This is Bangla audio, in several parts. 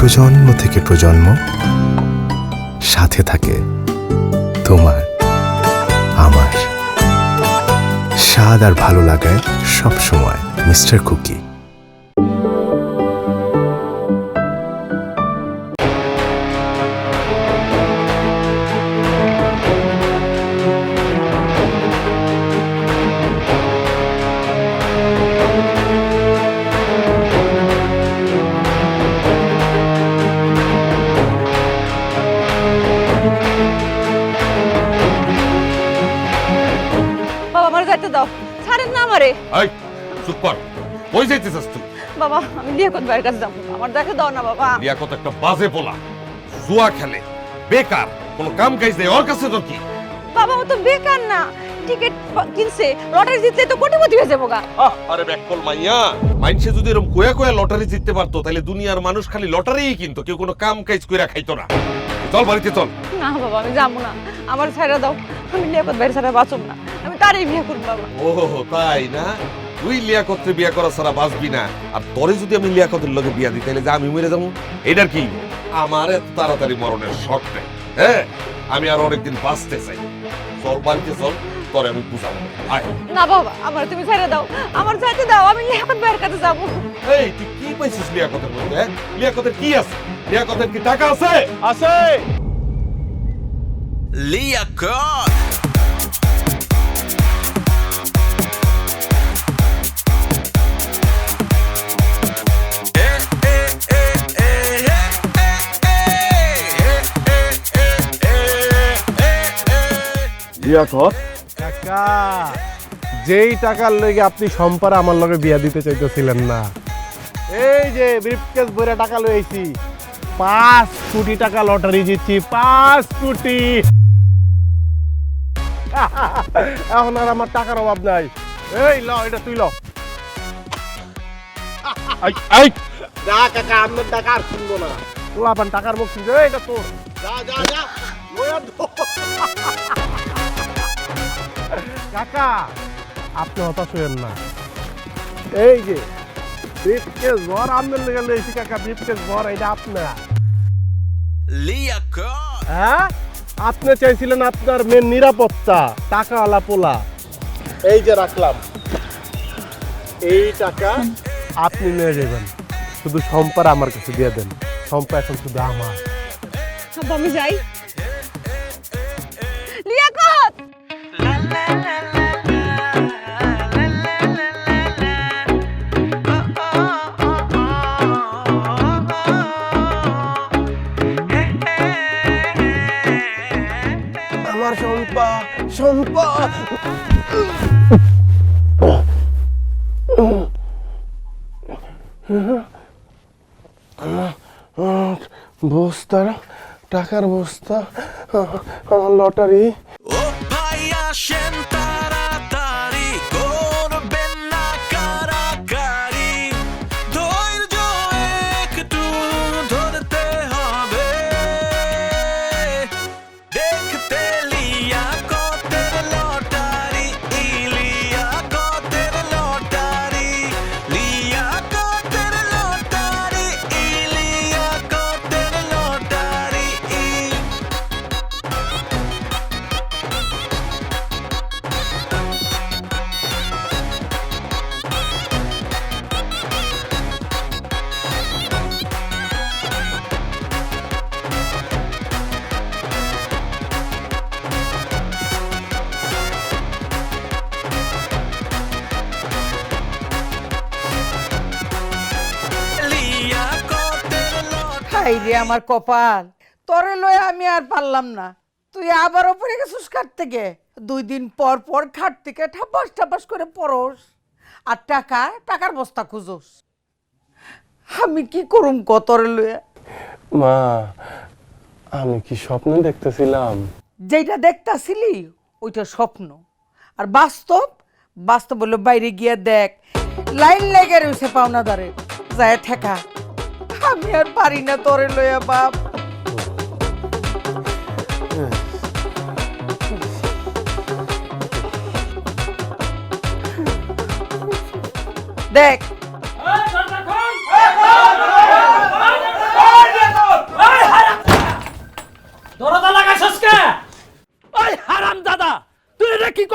প্রজন্ম থেকে প্রজন্ম সাথে থাকে তোমার আমার স্বাদ আর ভালো লাগায় সব সময় মিস্টার কুকি। দাও ছাড়েন না আমারে। এই চুপ কর, কই যাইতেছিস তুই? বাবা আমি লিয়াকত ভাইয়ের কাছে যাবো, আমার দেখে দাও না বাবা। লিয়াকত একটা বাজে পোলা, জুয়া খেলে, বেকার, কোনো কাম কাজ নেই ওর কাছে। তো কি বাবা, ও তো বেকার না, টিকিট কিনছে, লটারি জিতলে তো কোটিপতি হয়ে যাবো গা। আরে ব্যাককল মাইয়া, মাইনসে যদি এরকম কোয়া কোয়া লটারি জিততে পারতো তাহলে দুনিয়ার মানুষ খালি লটারিই কিনতো, কেউ কোনো কাম কাজ কইরা খাইতো না। চল বাড়িতে চল। না বাবা আমি যাবো না, আমার ছাড়া দাও, আমি লিয়াকত ভাইয়ের ছাড়া বাঁচব না, আমি তারই বিয়ে করব বাবা। ও তাই না, তুই লিয়াকতরে বিয়া করা ছাড়া বাঁচবি না। আর তোরে যদি আমি লিয়াকতের লগে বিয়া দিই তাহলে যে আমি মরে যাবো, এটার কি? আমার এত তাড়াতাড়ি মরণের শখ নেই। হ্যাঁ, আমি আর অনেকদিন বাঁচতে চাই। চল বাড়িতে চল, তোরে আমি বুঝাবো। আয়। না বাবা, আমার তুমি ছেড়ে দাও, আমার যেতে দাও, আমি লিয়াকত ভাইয়ের কাছে যাবো। এই তুই কি পাইছিস লিয়াকতের মধ্যে? লিয়াকতের কি আছে? লিয়াকতের কি টাকা আছে? আছে লিয়াকত। লিয়াকত কাকা, যেই টাকার লগে আপনি সম্পারে আমার লগে বিয়া দিতে চাইতেছিলেন না, এই যে ব্রিফকেস ভরে টাকা লইছি, 5 কোটি টাকা লটারি জিতছি, 5 কোটি। এখন আর আমার টাকার অভাব নাই। এই ল, এটা তুই ল। যা কাকা, আপনার টাকা আর শুনবো না। লাপান টাকার মুখ শুনছে, এটা তোর। যা যা যা কাকা, আপনি হতাশ হইেন না। এই যে ব্রিফকেস ভর আপনার লেগে লইছি কাকা, ব্রিফকেস ভর, এটা আপনার। লিয়াকত। হ্যাঁ, আপনি চাইছিলেন আপনার মেন নিরাপত্তা, টাকাওয়ালা পোলা, এই যে রাখলাম। এই টাকা আপনি নিয়ে যাবেন, শুধু সম্পার আমার কাছে দিয়ে দেন। সম্পা এখন শুধু আমার। আমি যাই। লিয়াকত, আমার সম্পা, সম্পা। বস্তা, টাকার বস্তা, আমার লটারি। ও ভাই আসেন তাড়াতাড়ি, করবেন না কারাকারি, ধৈর্য একটু ধরতে হবে, দেখতে লিয়াকতের লটারি, লিয়াকতের লটারি, লিয়াকতের লটারি, লিয়াকতের লটারি। হাই রে আমার কপাল, তোরে লয়ে আমি আর পারলাম না। তুই আবার ওপরে গেছিস খাট থেকে, 2 দিন পর পর খাট থেকে ঠাপাস ঠাপাস করে পড়স, আর টাকার বস্তা খুঁজোস। আমি কি করুম ক তোরে লয়ে? মা, আমি কি স্বপ্ন দেখতেছিলাম? যেটা দেখতাছিলি ওইটা স্বপ্ন, আর বাস্তব হলো বাইরে গিয়ে দেখ, লাইন লেগে রয়েছে পাওনাদারে, যায় ঠেকা। আমি আর পারি না তোরে লইয়া বাপ। দেখ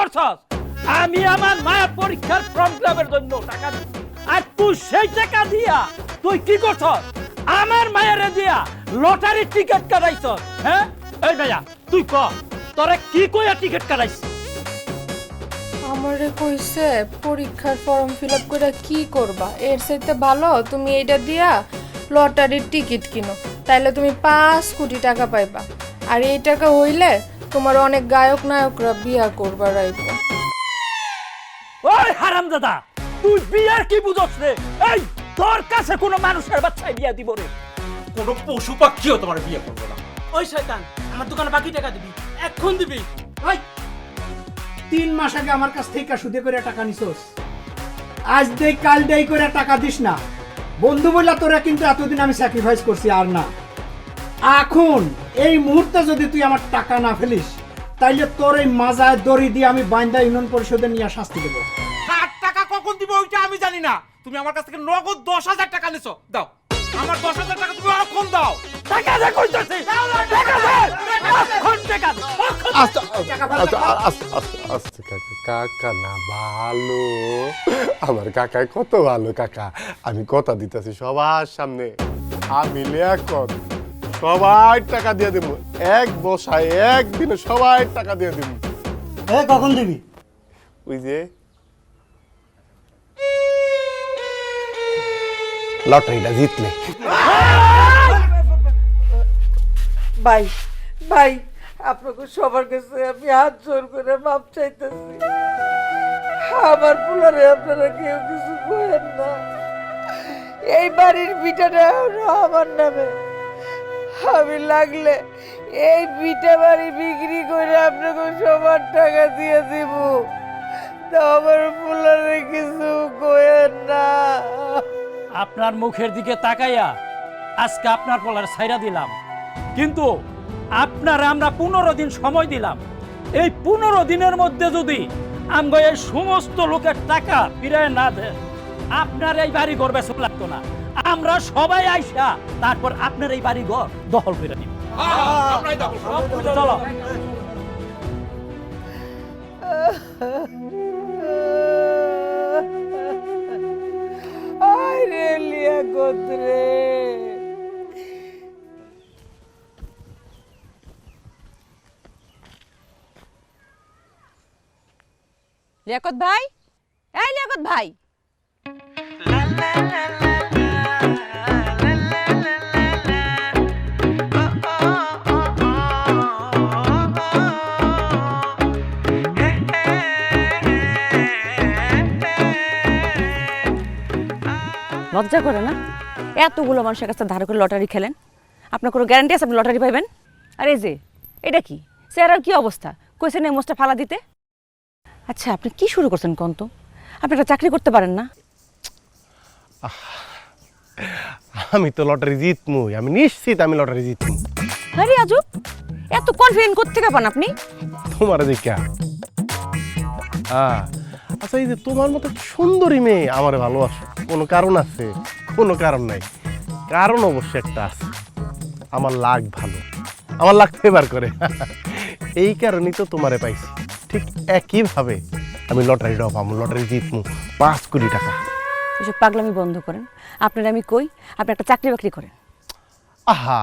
করছস? আমি আমার মায়ের পরীক্ষার ফর্ম ফিলাপের জন্য টাকা দিছি, আর তুই সেই টাকা দিয়া তুই কি করছস? আমার মায়ের দিয়া লটারির টিকিট কাটাইছস। হ্যাঁ এই ভাইয়া তুই ক তোরে কি কইয়া টিকিট কাটাইছিস? আমারে কইছে পরীক্ষার ফর্ম ফিল আপ করে কি করবা, এর চাইতে ভালো তুমি এইটা দিয়া লটারির টিকিট কিনো, তাইলে তুমি 5 কোটি টাকা পাইবা। আর এই টাকা হইলে তোমার অনেক গায়ক নায়করা বিয়া করবার আইব। ওই হারামজাদা, তুই বিয়ার কি বুঝছ রে? এই তোর কাছে কোনো মানুষের বাচ্চায় বিয়া দিব রে? কোনো পশু পাখিও তোমার বিয়ে করবো না। ওই শয়তান, আমার দোকানে বাকি টাকা দিবি, এখন দিবি। ওই 3 মাস আগে আমার কাছ থেকে সুদে করে টাকা নিছস, আজ দেই কাল দেই করে টাকা দিস না। বন্ধু বললা তোরা কিন্তু এতদিন আমি স্যাক্রিফাইস করছি আর না। এখন এই মুহূর্তে যদি তুই আমার টাকা না ফেলিস, তাইলে তোর এই মাজায় দড়ি দিয়ে আমি বাইন্দা ইউনিয়ন পরিষদে নিয়ে শাস্তি দেবো। কার টাকা কখন দিব ওইটা আমি জানি না। তুমি আমার কাছ থেকে নগদ 10,000 টাকা নিছো, দাও আমার 10,000 টাকা। তুমি এখন দাও। টাকা দে কইতাছি, টাকা দে, এখন টাকা দে। আস্তে আস্তে কাকা, কাকা না ভালো, আমার কাকাই কত ভালো কাকা। আমি কথা দিতেছি সবার সামনে, আমি লিয়াকত সবাই টাকা দিয়ে দেবো, এক বসায় একদিনে সবাই টাকা দিয়ে দেবো। কখন দিবি? ওই যে লটারিটা জিতলে। ভাই ভাই, আপনাকে সবার কাছে আমি হাত জোর করে মাপ চাইতেছি। আমার পুলারে আপনারা কেউ কিছু করেন না। এই বাড়ির ভিটাটা আমার নামে, আমি লাগলে এই ভিটা বাড়ি বিক্রি করে আপনাকে সবার টাকা দিয়ে দিব। আমার পুলারে কিছু করেন না। আপনার মুখের দিকে তাকাইয়া আজকে আপনার পলার ছাইরা দিলাম, কিন্তু আপনার আমরা 15 দিন সময় দিলাম। এই 15 দিনের মধ্যে যদি আমরা এই সমস্ত লোকের টাকা ফিরায় না দেন, আপনার এই বাড়ি ঘর বেচা লাগতো না। আমরা সবাই আইসা তারপর আপনার এই বাড়ি ঘর দখল করে নিব। চলো। আরে লিয়াকত রে, লিয়াকত ভাই, এই লিয়াকত ভাই, লজ্জা করে না? এতগুলো মানুষের কাছে ধার করে লটারি খেলেন, আপনার কোনো গ্যারান্টি আছে আপনি লটারি পাইবেন? আর এই যে এটা কি চেহারার কি অবস্থা, কইছেন এই মোষটা ফালা দিতে? আচ্ছা আপনি কি শুরু করছেন কোন তো? আপনি একটা চাকরি করতে পারেন না? আমি তো লটারি জিতমুই, আমি নিশ্চিত আমি লটারি জিতমু। আরে আজব, এত কনফিডেন্ট কোত্থেকে পান আপনি? তোমার দেখা। আচ্ছা এই যে তোমার মতো সুন্দরী মেয়ে আমার ভালোবাসো, কোনো কারণ আছে? কোনো কারণ নাই। কারণ অবশ্য একটা আছে, আমার লাক ভালো, আমার লাক ফেভার করে। এই কারণেই তো তোমারে পাইছি। ঠিক একইভাবে আমি লটারিটাও পাবো, লটারি জিতমু 5 কোটি টাকা। এসব পাগলামি বন্ধ করেন। আপনার আমি কই আপনি একটা চাকরি বাকরি করেন। আহা,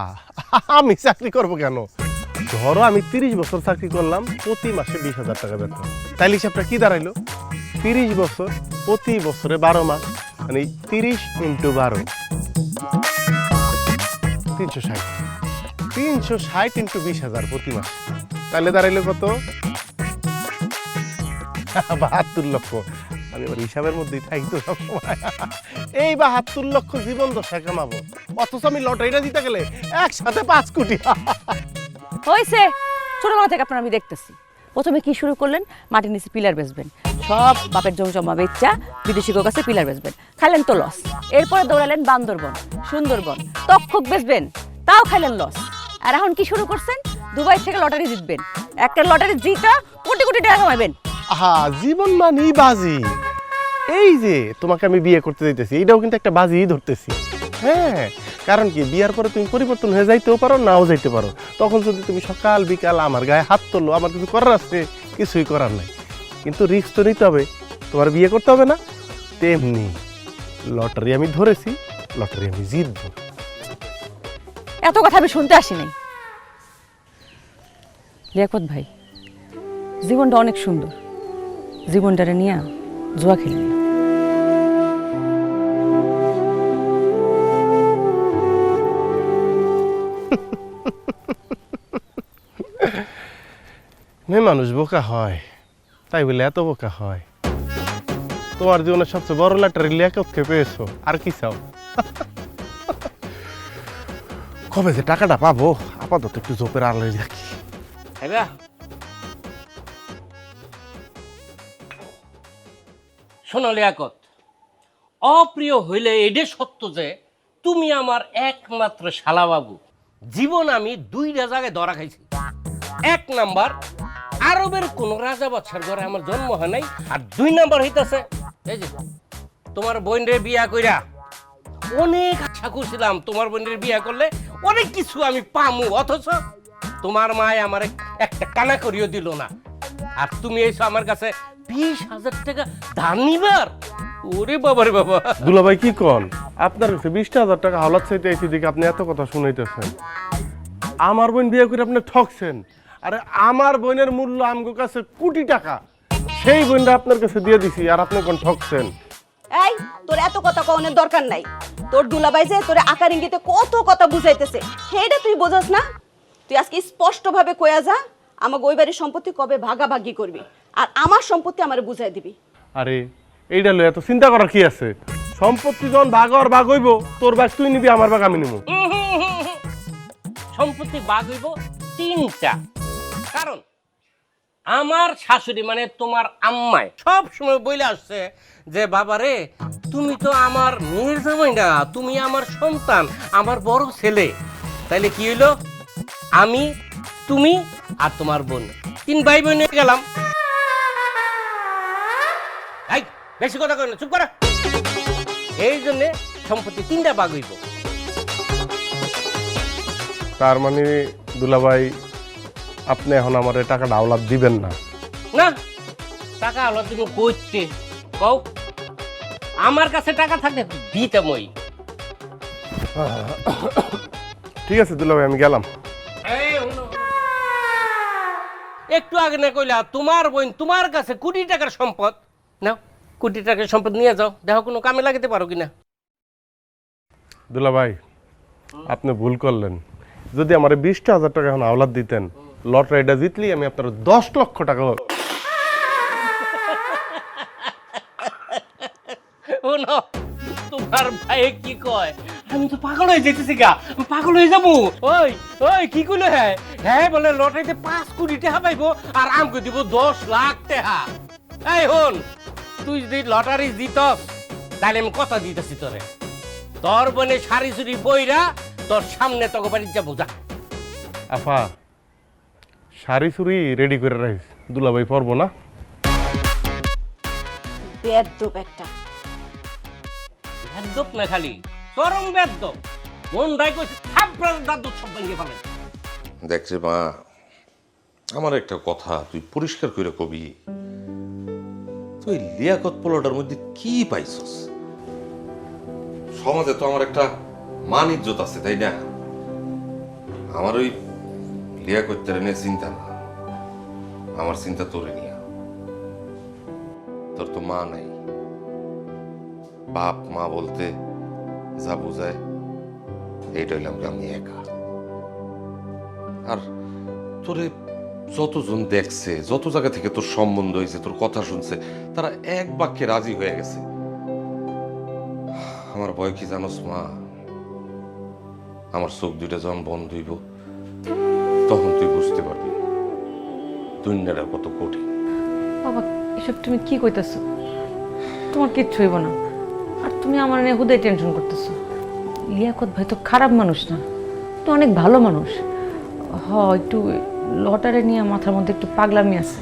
আমি চাকরি করব কেন? ধরো আমি 30 বছর চাকরি করলাম, প্রতি মাসে 20,000 টাকা বেতন। তাইলে হিসাবটা কি দাঁড়াইলো? 30 বছর প্রতি বছরে 12 মাস, মানে 30 × 12 360, 360 × 20,000 প্রতি মাস। তাহলে দাঁড়াইলো কত? 72 লক্ষ। আমি আবার হিসাবের মধ্যেই থাকি তো সবসময়। এই 72 লক্ষ জীবন দশা কামাবো, অথচ আমি লটারিটা দিতে গেলে একসাথে 5 কোটি। হয়েছে, ছোটবেলা থেকে আপনার আমি দেখতেছি। প্রথমে কি শুরু করলেন? মাটির নিচে পিলার বেচবেন, সব বাপের জমি জমা বেচা বিদেশি কাছে পিলার বেচবেন, খাইলেন তো লস। এরপরে দৌড়ালেন বান্দরবন, সুন্দরবন, তক্ষক বেচবেন, তাও খাইলেন লস। আর এখন কি শুরু করছেন? দুবাই থেকে লটারি জিতবেন, একটা লটারি জিতা কোটি কোটি টাকা কামাবেন। আহা, জীবন মানেই বাজি। এই যে তোমাকে আমি বিয়ে করতে যাইতেছি, এটাও কিন্তু একটা বাজি ধরতেছি। হ্যাঁ, কারণ কি বিয়ার পরে তুমি পরিবর্তন হয়ে যাইতেও পারো, নাও যাইতে পারো। তখন যদি তুমি সকাল বিকাল আমার গায়ে হাত তুললো, আমার কিছু করার আছে? কিছুই করার নাই। কিন্তু রিস্ক তো নিতে হবে, তোমার বিয়ে করতে হবে না। তেমনি লটারি আমি ধরেছি, লটারি আমি জিতবো। এত কথা আমি শুনতে আসি নাই। লিয়াকত ভাই, জীবনটা অনেক সুন্দর, জীবনটারে নিয়ে জুয়া খেলি না। মেয়ে মানুষ বোকা হয়, তাই বলে এত বোকা হয়? তোমার জীবনের সবচেয়ে বড় লটারি লিয়াকতকে পেয়েছো, আর কি চাও? কবে যে টাকাটা পাবো, আপাতত একটু জোপের আড়ালে রাখি। শোনো লিয়াকত, অপ্রিয় হইলে এটাই সত্য যে তুমি আমার একমাত্র শালাবাবু। জীবন আমি দুইটা জায়গায় ধরা খাইছি। এক নাম্বার, আরবের কোন রাজা বাদশার ঘরে আমার জন্ম হয় নাই। আর 2 নাম্বার হইতাছে এই যে তোমার বোনের বিয়া কইরা অনেক আশা করছিলাম তোমার বোনের বিয়া করলে অনেক কিছু আমি পামু, অথচ তোমার মায় আমার একটা কানা করিও দিল না। আর তুমি এসো আমার কাছে 20,000 টাকা ধার নিবার। ওরে বাবা রে বাবা। দুলাভাই কি কন, আপনার কাছে 20,000 টাকা হাওলাত চাইতে এসে দেখে আপনি এত কথা শুনাইতেছেন। আমার বোন বিয়ে করে আপনি ঠকছেন। আরে আমার বোনের মূল্য আমগো কাছে কোটি টাকা, সেই বোনটা আপনার কাছে দিয়ে দিছি, আর আপনি কোন ঠকছেন? এই তোর এত কথা কওনের দরকার নাই। তোর দুলাভাই যে তোরে আকার ইঙ্গিতে কত কথা বুঝাইতেছে, সেইটা তুই বোঝাস না? তুই আজকে স্পষ্ট ভাবে কইয়া যা, আমাকে ওই বাড়ির সম্পত্তি কবে ভাগাভাগি করবি, আর আমার সম্পত্তি আমারে বুঝাই দিবি। আরে এইটা লয়ে এত চিন্তা করার কি আছে? সম্পত্তি যখন ভাগ আর ভাগ হইব, তোর ভাগ তুই নিবি, আমার ভাগ আমি নিব। সম্পত্তি ভাগ হইব 3টা। কারণ আমার শাশুড়ি মানে তোমার আম্মায় সব সময় বলে আসছে যে বাবা রে, তুমি তো আমার মেয়ের জামাই না, তুমি আমার সন্তান, আমার বড় ছেলে। তাইলে কি হইলো, আমি, তুমি আর তোমার বোন, 3 ভাই বোন হয়ে গেলাম। এই বেশি কথা কই না, চুপ করা। এই জন্য সম্পত্তি 3টা ভাগ হইব। তার মানে দুলাভাই, আপনি এখন আমার এই টাকাটা আওলাদ দিবেন না? না, টাকা হলো তুমি কইতে কও, আমার কাছে টাকা থাকলে দিতে মই। ঠিক আছে দুলাভাই, আমি গেলাম। একটু আগে না কইলা তোমার বোন তোমার কাছে কোটি টাকার সম্পদ, নাও কোটি টাকার সম্পদ নিয়ে যাও, দেখো কোনো কামে লাগাতে পারো কিনা। দুলাভাই, আপনি ভুল করলেন। যদি আমার 20,000 টাকা এখন আওলাদ দিতেন, লটারিটা জিতলি আমি আপনার 10 লক্ষ টাকা। তোমার ভাই কি কয়, আমি তো পাগল হয়ে যেতেছি গা, আমি পাগল হয়ে যাবো। ওই ওই কি কইলো, হ্যাঁ হ্যাঁ বলে লটারিতে 5 কোটি টাকা পাইবো আর আমকে দিব 10 লাখ টাকা। এই হন, তুই যদি লটারি জিতস তাহলে আমি কথা দিতেছি তোরে, তোর বোনে শাড়ি চুরি পইরা তোর সামনে তোকে বাড়ি যাবো। যা আফা, শাড়ি চুরি রেডি করে রাখিস, দুলাভাই পরবো না। বেয়াদব একটা। বেদ্যপ না খালি চরম বেদ্যপ, মন রাই কইছে থাপড়ার দাদু সব ভেঙে ফেলে। দেখছে মা, আমার একটা কথা তুই পরিষ্কার করে কবি, তুই লিয়াকত পোলাটার মধ্যে কি পাইছস? সমাজে তো আমার একটা মান ইজ্জত আছে, তাই না? আমার ওই লিয়াকত নিয়ে চিন্তা না, আমার চিন্তা তোরে নিয়ে। তোর তো মা নাই, বাপ মা বলতে যা বোঝায় এইটা হইলাম আমি একা। আর তোরে যতজন দেখছে, যত জায়গা থেকে তোর সম্বন্ধ হয়েছে, তোর কথা শুনছে, তারা এক বাক্যে রাজি হয়ে গেছে। আমার ভয় কি জানোস মা, আমার চোখ দুইটা যখন বন্ধ হইব, তখন তুই বুঝতে পারবি দুনিয়াটা কত কঠিন। বাবা, এসব তুমি কি কইতেছো? তোমার কিচ্ছু হইব না। আর তুমি আমার নিয়ে হুদাই টেনশন করতেছো। লিয়াকত ভাই তো খারাপ মানুষ না, তো অনেক ভালো মানুষ। একটু লটারি নিয়ে মাথার মধ্যে একটু পাগলামি আছে,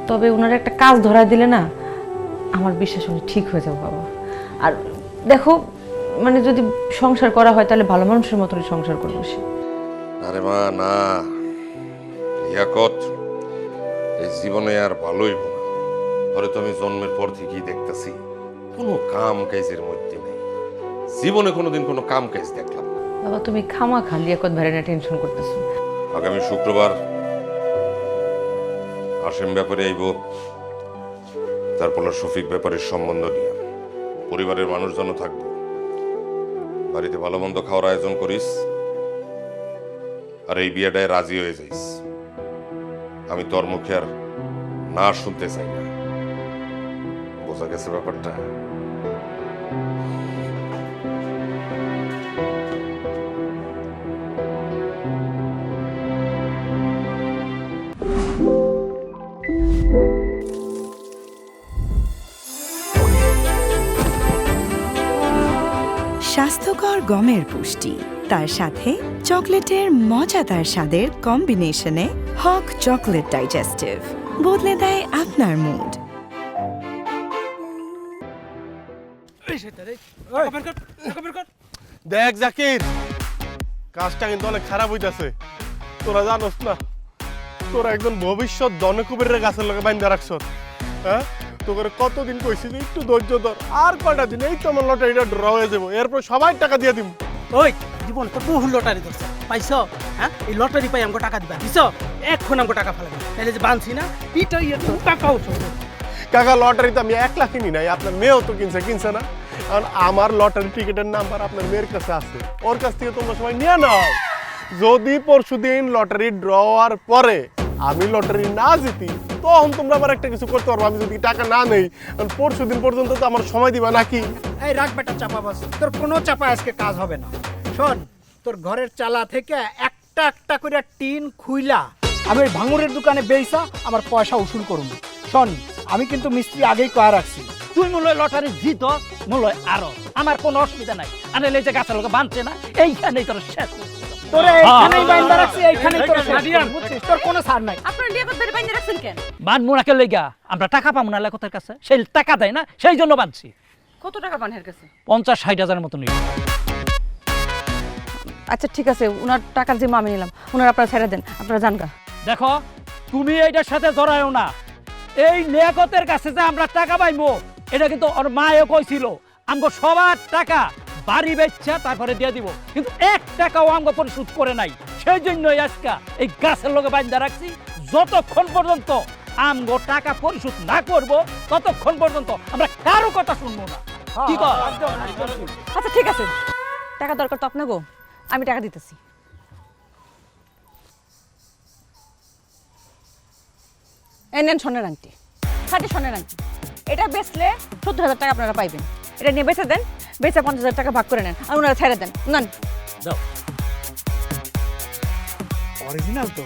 তবে ওনার একটা কাজ ধরায় দিলে না, আমার বিশ্বাস উনি ঠিক হয়ে যাবে বাবা। আর দেখো, মানে যদি সংসার করা হয় তাহলে ভালো মানুষের মতনই সংসার করবো সে। আরে মা না, লিয়াকত এই জীবনে আর ভালোই না। ওরে তো আমি জন্মের পর থেকেই দেখতেছি কোনো কাম কাজের মধ্যে নেই। জীবনে কোনোদিন কোনো কাম কাজ দেখলাম না। বাবা তুমি খামা খালি এখন ভেড়ে টেনশন করতেছো। আগামী শুক্রবার আসেম ব্যাপারে আইব, তারপর শফিক ব্যাপারের সম্বন্ধ নিয়ে পরিবারের মানুষজন থাকবো। বাড়িতে ভালো মন্দ খাওয়ার আয়োজন করিস, আর এই বিয়েটায় রাজি হয়ে যাইস। আমি তোর মুখে আর না শুনতে চাই না। বোঝা গেছে ব্যাপারটা? স্বাস্থ্যকর গমের পুষ্টি, তার সাথে চকলেটের মজাদার স্বাদের কম্বিনেশনে হক চকলেট ডাইজেস্টিভ বদলে দেয় আপনার মুড। দেখ জাকির, কাজটা কিন্তু অনেক খারাপ হইতাছে। তোরা জানোস না, তোরা একজন ভবিষ্যৎ ধনকুবেরের গাছের লগে বাইন্ধা রাখছ। হ্যাঁ, তোকে কতদিন কইছি যে একটু ধৈর্য ধর, আর কয়টা দিন এই তো আমার লটারিটা ড্র হয়ে যাবো, এরপর সবাই টাকা দিয়ে দিব। ওই জীবন তো বহু লটারি ধরছে পাইছো, হ্যাঁ এই লটারি পাই আমাকে টাকা দিবা দিছো, এখন আমাকে টাকা ফেলাবি তাহলে যে বানছি না পিটাই তো টাকা উঠো। কাকা লটারি তো আমি 1 লাখ কিনি নাই, আপনার মেয়েও তো কিনছে না। কারণ আমার লটারি টিকিটের নাম্বার আপনার মেয়ের কাছে আছে, ওর কাছ থেকে তোমরা সবাই নিয়ে নাও। যদি পরশুদিন লটারি ড্র হওয়ার পরে আমি লটারি না জিতি, তখন তোমরা আবার একটা কিছু করতে পারবো। আমি যদি টাকা না নেই, কারণ পরশুদিন পর্যন্ত তো আমার সময় দিবা নাকি? এই রাখ বেটা চাপা বাস, তোর কোনো চাপা আজকে কাজ হবে না। শোন, তোর ঘরের চালা থেকে একটা একটা করে টিন খুইলা আমি ওই ভাঙুরের দোকানে বেচা আমার পয়সা উসুল করুন। শোন, আমি কিন্তু মিস্ত্রি আগেই কয়া রাখছি, তুই মূল্য লটারি জিত মূল্য আরো, আমার কোনো অসুবিধা নাই। আরে এই যে গাছের লোক বাঁধছে না, এইখানেই তোর শেষ। তোরে এইখানেই বাইন্ধা রাখছি, এইখানেই তোর শেষ করব, বুঝছিস? তোর কোনো ছাড় নাই। আপনারা লিয়াকত ধরে বাইন্ধে রাখছেন কেন? বাঁধবো না কে লেগা, আমরা টাকা পাবো না লেখতের কাছে, সেই টাকা দেয় না, সেই জন্য বাঁধছি। কত টাকা পান এর কাছে? 50-60 হাজারের মতো নিয়ে। আচ্ছা ঠিক আছে, উনার টাকার যে আমি নিলাম, উনার আপনারা ছেড়ে দেন, আপনারা যান গা। দেখো তুমি এইটার সাথে জড়ায়ও না। এই লিয়াকতের কাছে যে আমরা টাকা পাইবো, এটা কিন্তু ওর মায়েও কইছিল আমগো সবার টাকা বাড়ি বেচা তারপরে দিয়ে দিব, কিন্তু 1 টাকাও আমগো পরিশোধ করে নাই। সেই জন্যই আজকে এই গাছের লগে বাঁধা রাখছি, যতক্ষণ পর্যন্ত আমগো টাকা পরিশোধ না করব ততক্ষণ পর্যন্ত আমরা কারো কথা শুনবো না। কি কর? আচ্ছা ঠিক আছে, টাকা দরকার তো আপনাগো, আমি টাকা দিতেছি। এই নেন সোনার আংটি, খাঁটি সোনার আংটি। এটা বেচলে 70,000 টাকা আপনারা পাইবেন। এটা নিয়ে বেচে দেন, বেচে 50,000 টাকা ভাগ করে নেন, আর ওনারা ছেড়ে দেন। নেন দাও। অরিজিনাল তো।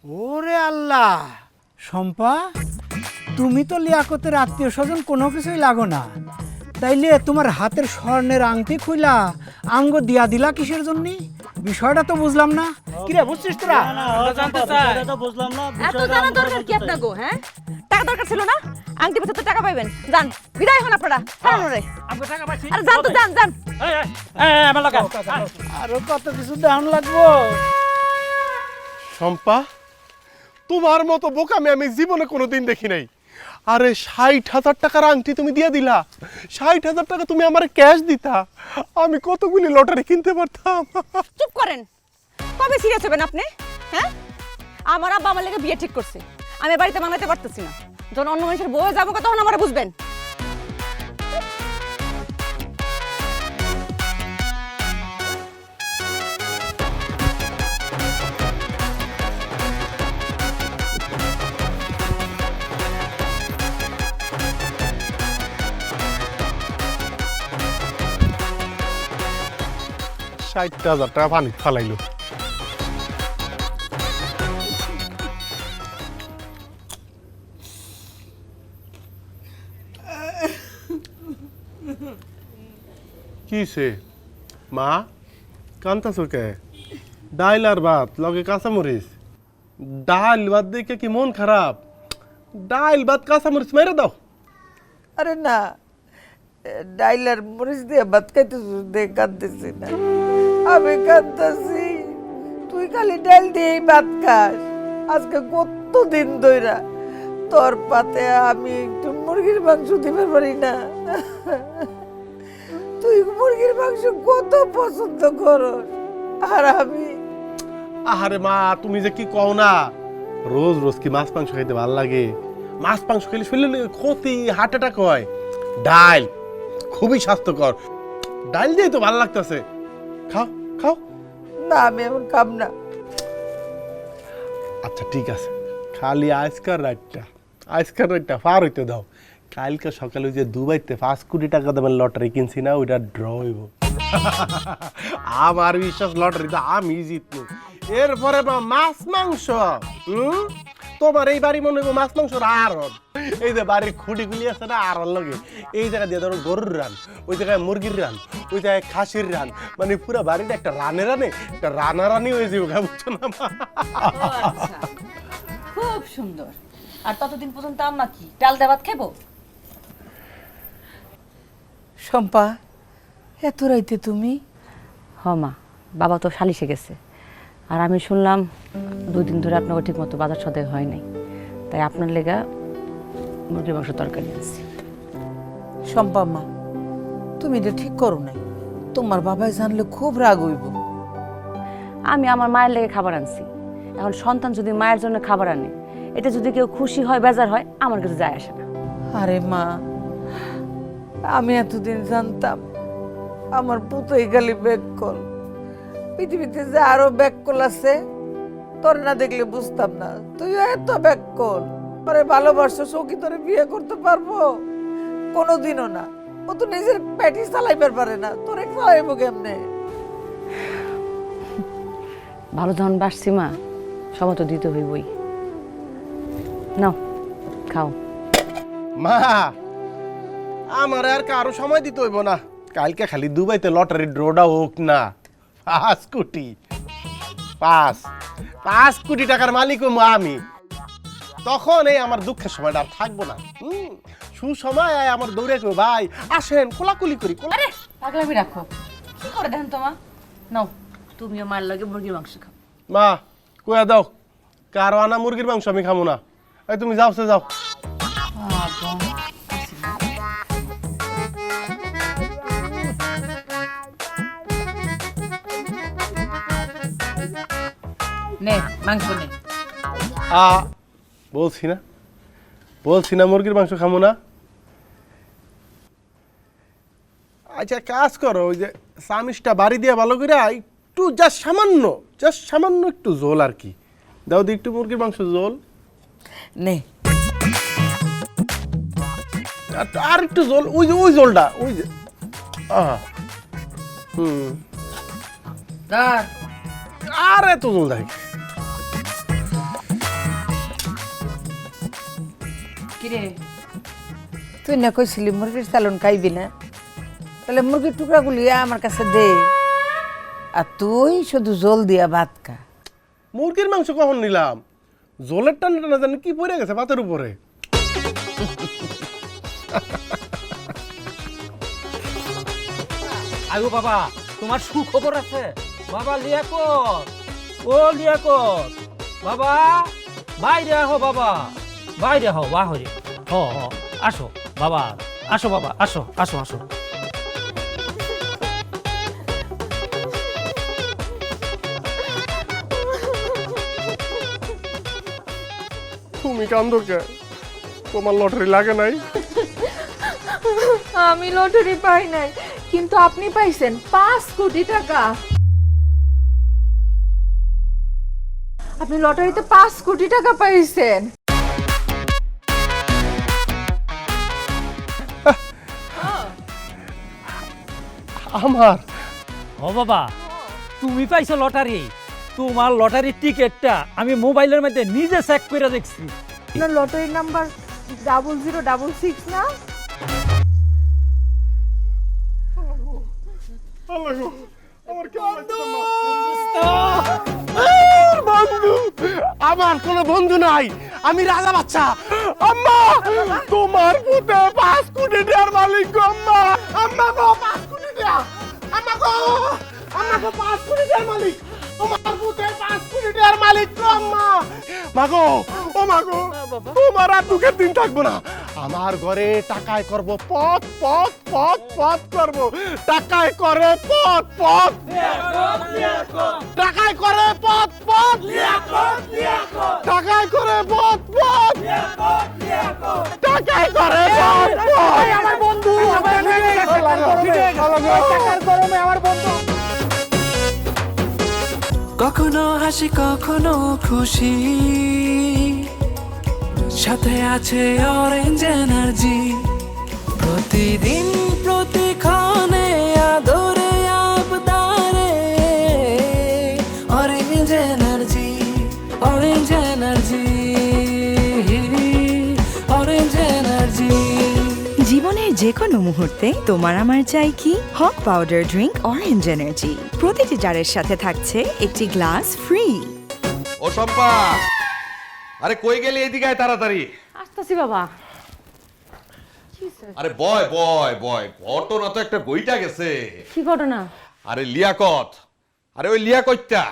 ওরে আল্লাহ, শম্পা তুমি তো লিয়াকতের আত্মীয় স্বজন কোনো কিছুই লাগো না, তাইলে তোমার হাতের স্বর্ণের আংটি খুইলা আঙ্গ দিয়া দিলা কিসের জন্য? বিষয়টা তো বুঝলাম না। কিরে বুঝছিস তোরা? এত জানা দরকার কি আপনাগো? হ্যাঁ, টাকা দরকার ছিল না? আংটি বেচে তো টাকা পাইবেন। যান, বিদায় হন আপনারা। ছাড়ুন ওরে। আমগো টাকা পাইছি। আরে যান তো, যান যান। এই আমার লাগা। আরো কত কিছু দাম লাগবো। শম্পা, তোমার মতো বোকামি আমি জীবনে কোনোদিন দেখি নাই। আরে 60,000 টাকার আংটি তুমি দিয়ে দিলা, 60,000 টাকা তুমি আমার ক্যাশ দিতা, আমি কতগুলি লটারি কিনতে পারতাম। চুপ করেন, কবে সিরিয়াস হবেন আপনি? হ্যাঁ, আমার আব্বা আমার লেগে বিয়ে ঠিক করছে, আমি বাড়িতে মানাতে পারতেছি না। যখন অন্য মানুষের বউ যাবো তখন আমার বুঝবেন। $60,000 টাকা পানি ফালাইলো। কিসে মা কান্তাছো কে? ডাইল আর ভাত লগে কাঁচামরিচ, ডাল ভাত দেখে কি মন খারাপ? ডাইল ভাত কাঁচামরিচ মেরে দাও। আরে না, ডাইলার মরিচ দিয়ে ভাত খাইতেছিস দিয়ে কাঁদতেছি না, আমি কাঁদতেছি। তুই খালি ডাইল দিয়েই ভাত খাস, আজকে কত দিন ধইরা তোর পাতে আমি একটু মুরগির মাংস দিতে পারি না? তুই মুরগির মাংস কত পছন্দ করস, আর আমি। আহারে মা, তুমি যে কি কও না, রোজ রোজ কি মাছ মাংস খাইতে ভাল লাগে? মাছ মাংস খেলে শরীরে ক্ষতি, হার্ট অ্যাটাক হয়। ডাল খুবই স্বাস্থ্যকর, ডাল দিয়ে তো ভালো লাগতেছে। খাও খাও। না, আমি এমন খাব না। আচ্ছা ঠিক আছে, খালি আজকার রাতটা পার হইতে দাও। কালকে সকালে ওই যে দুবাইতে 5 কোটি টাকা দামের লটারি কিনছি না, ওইটা ড্র হইব। আমার বিশ্বাস লটারি তো আমি জিতবো। এরপরে মাছ মাংস, তোমার এই বাড়ি মনে হইব মাছ মাংসর আড়ন। এই যে বাড়ির খুঁটিগুলি আছে না আড়ন লাগে, এই জায়গা দিয়ে ধরো গরুর রান, ওই জায়গায় মুরগির রান, ওই জায়গায় খাসির রান, মানে পুরো বাড়িটা একটা রানে একটা রানারানি হয়ে যাবে, বুঝছো না? খুব সুন্দর। আর ততদিন পর্যন্ত আম্মা কি ডাল দিয়ে ভাত খাবো? শম্পা, এত রাইতে তুমি? হ মা, বাবা তো সালিশে গেছে, আর আমি শুনলাম 2 দিন ধরে আপনাকে ঠিক মতো বাজার সদাই হয় নাই, তাই আপনার লেগা মুরগির মাংস তরকারি আনছি। শম্পা মা, তুমি এটা ঠিক করো নাই। তোমার বাবাই জানলে খুব রাগ হইব। আমি আমার মায়ের লেগে খাবার আনছি। এখন সন্তান যদি মায়ের জন্য খাবার আনে, এটা যদি কেউ খুশি হয় বেজার হয়, আমার কিছু যায় আসে না। আরে মা, আমি এতদিন জানতাম আমার পুতই খালি ব্যাককল। পৃথিবীতে যে আরো ব্যাককল আছে, তোর না দেখলে বুঝতাম না। তুইও এত ব্যাককল। আরে ভালোবাসো কি তোরে বিয়ে করতে পারবো? কোনোদিনও না। ও তো নিজের পেটি চালাইবার পারে না, তোরে চালাইবো কেমনে? ভালো যখন বাসছি মা, সময় তো দিতে হইবই। নাও খাও। মা, আমার আর কারো সময় দিতে হইব না। কালকে খালি দুবাইতে লটারি ড্রটা হোক না, 5 কোটি, 5 কোটি টাকার মালিক আমি। তখন এই আমার দুঃখের সময়টা আর থাকবো না। সুসময় আমার দৌড়ে কেউ ভাই আসেন, কোলাকুলি করি। আরে পাগলামি রাখো, কি করে দেখেন তো মা। নাও, তুমিও মায়ের লগে মুরগির মাংস খাও। মা কয়া দাও, কারো আনা মুরগির মাংস আমি খাবো না। এই তুমি যাও, সে যাও। নে মাংস নে। বলছি না মুরগির মাংস খাবো না। আচ্ছা কাজ করো, ওই যে সামিসটা বাড়ি দিয়ে ভালো করে একটু জাস্ট সামান্য একটু ঝোল আর কি দাও, দি একটু মুরগির মাংস ঝোল নে। আর একটু ঝোল, ওই ঝোলটা, ওই যে আর এত ঝোল দেখ। কিরে, তুই না কইছিলি মুরগির চালন খাইবি না? তাহলে মুরগির টুকরাগুলি আমার কাছে দে, আর তুই শুধু জল দিয়া ভাত খা। মুরগির মাংস কখন নিলাম? জলের টানটা না জানি কি পড়ে গেছে ভাতের উপরে। আয়ো বাবা, তোমার সুখবর আছে বাবা। লিয়াকত, ও লিয়াকত বাবা, বাইরে আহো বাবা, বাইরে হও বাহরে। আসো বাবা, আসো বাবা, আসো আসো আসো। তুমি কান্দো কে? তোমার লটারি লাগে নাই? আমি লটারি পাই নাই, কিন্তু আপনি পাইছেন 5 কোটি টাকা। আপনি লটারিতে 5 কোটি টাকা পাইছেন। আমার? ও বাবা, তুমি পাইছো লটারি। তোমার লটারির টিকিটটা আমি মোবাইলের মধ্যে নিজে চেক করে দেখছি। আপনার লটারি নাম্বার 0066 না? বন্ধু, আমার কোনো বন্ধু নাই, আমি রাজা বাচ্চা। আম্মা, তোমার পুতে 5 কোটি টাকার মালিক গো। আম্মা গো 5 কোটি টাকা, আম্মা গো 5 কোটি টাকার মালিক। তোমার পুতে 5 কোটি টাকার মালিক গো। আম্মা, মা গো, ও ও মা গো তোমার আর দুঃখের দিন থাকবো না আমার ঘরে টাকায় করব পথ পথ পথ পথ করব টাকায় করে পথ পথ টাকায় করে পথ পথ টাকায় করে পথ পথ টাকায় করে পথ পথ আমার বন্ধু টাকার গরমে আমার বন্ধু কখনো হাসি কখনো খুশি সাথে আছে অরেঞ্জ এনার্জি প্রতিদিন প্রতিক্ষণে আদরে আবদারে orange energy orange energy orange energy জীবনের যে কোনো মুহূর্তে তোমার আমার চাই কি hot powder drink orange energy প্রতিটি জারের সাথে থাকছে একটি গ্লাস ফ্রি। ও শম্পা, আরে কই গেলি? এদিকে আয় তাড়াতাড়ি। আসতেছি বাবা। আরে বয় বয় বয়, ঘটনা তো একটা বইটা গেছে। কি ঘটনা? আরে লিয়াকত, আরে ওই লিয়াকতটা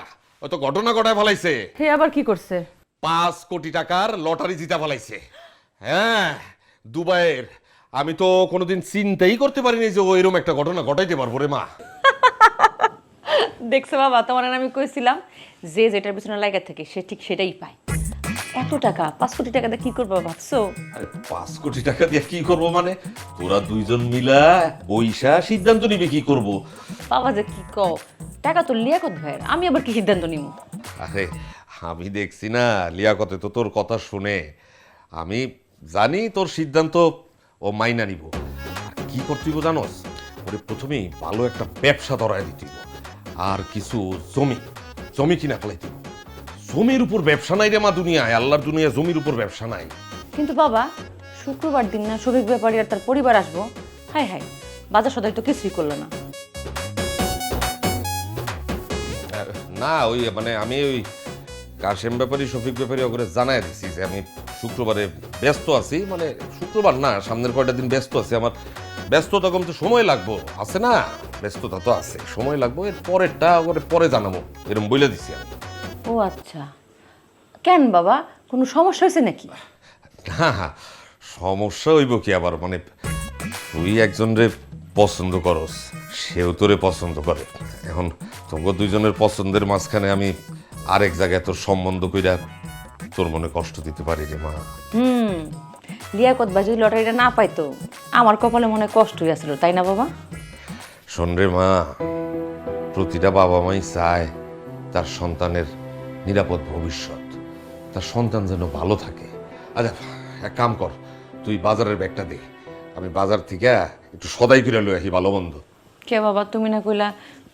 ও তো ঘটনা ঘটায় ফেলাইছে। হে আবার কি করছে? 5 কোটি টাকার লটারি জিতা ফেলাইছে। হ্যাঁ, দুবাইয়ের। আমি তো কোনোদিন চিন্তাই করতে পারিনি যে ও এরকম একটা ঘটনা ঘটাইতে পারবো রে মা। দেখছো বাবা, তোমার আমি কইছিলাম যে যেটার পিছনে লাগা থাকে সে ঠিক সেটাই পায়। এত টাকা, 5 কোটি টাকা দিয়ে কি করবো ভাবছো? আরে 5 কোটি টাকা দিয়ে কি করব মানে? তোরা দুইজন মিলা বইসা সিদ্ধান্ত নিবি কি করব। বাবা যে কি কও, টাকা তো লিয়াকত ভাইয়ের, আমি আবার কি সিদ্ধান্ত নিব? আরে আমি দেখছি না লিয়াকতে তো তোর কথা শুনে আমি জানি তোর সিদ্ধান্ত ও মাইনা নিব। আর কি করতেইব জানোস? ওরে প্রথমেই ভালো একটা ব্যবসা ধরায় দিতেইব, আর কিছু জমি জমি কিনা ফেলাই দিব। জমির উপর ব্যবসা নাই রে মা দুনিয়ায়, আল্লাহর দুনিয়া জমির উপর ব্যবসা নাই। কিন্তু বাবা, শুক্রবার দিন না শফিক ব্যাপারী আর তার পরিবার আসবো। হাই হাই, বাজার সদাই তো কিছুই করলো না। না ওই মানে আমি ওই কাশেম ব্যাপারী শফিক ব্যাপারী ওকে জানাই দিছি যে আমি শুক্রবারে ব্যস্ত আছি। মানে শুক্রবার না, সামনের কয়টা দিন ব্যস্ত আছি। আমার ব্যস্ততা কমতে সময় লাগবো, আছে না? ব্যস্ততা তো আছে, সময় লাগবো। এর পরেরটা ওরে পরে জানাবো, এরকম বলে দিছি আমি। ও আচ্ছা, কেন বাবা, কোনো সমস্যা হয়েছে নাকি? না সমস্যা হইব কি আবার? মানে তুই একজনরে পছন্দ করস, সেও তোরে পছন্দ করে। এখন তোকে দুইজনের পছন্দের মাঝখানে আমি আরেক জায়গায় তোর সম্বন্ধ কইরা তোর মনে কষ্ট দিতে পারি রে মা। লিয়াকত ভাই যদি লটারিটা না পাইতো, আমার কপালে মনে কষ্টই আসলো, তাই না বাবা? শোন রে মা, প্রতিটা বাবা মাই চায় তার সন্তানের নিরাপদ ভবিষ্যৎ, তার সন্তান যেন ভালো থাকে। আচ্ছা এক কাম কর, তুই বাজারের ব্যাগটা দে, আমি বাজার থেকে একটু সদাই করে লই আসি ভালো মন্দ। কে বাবা, তুমি না কইলা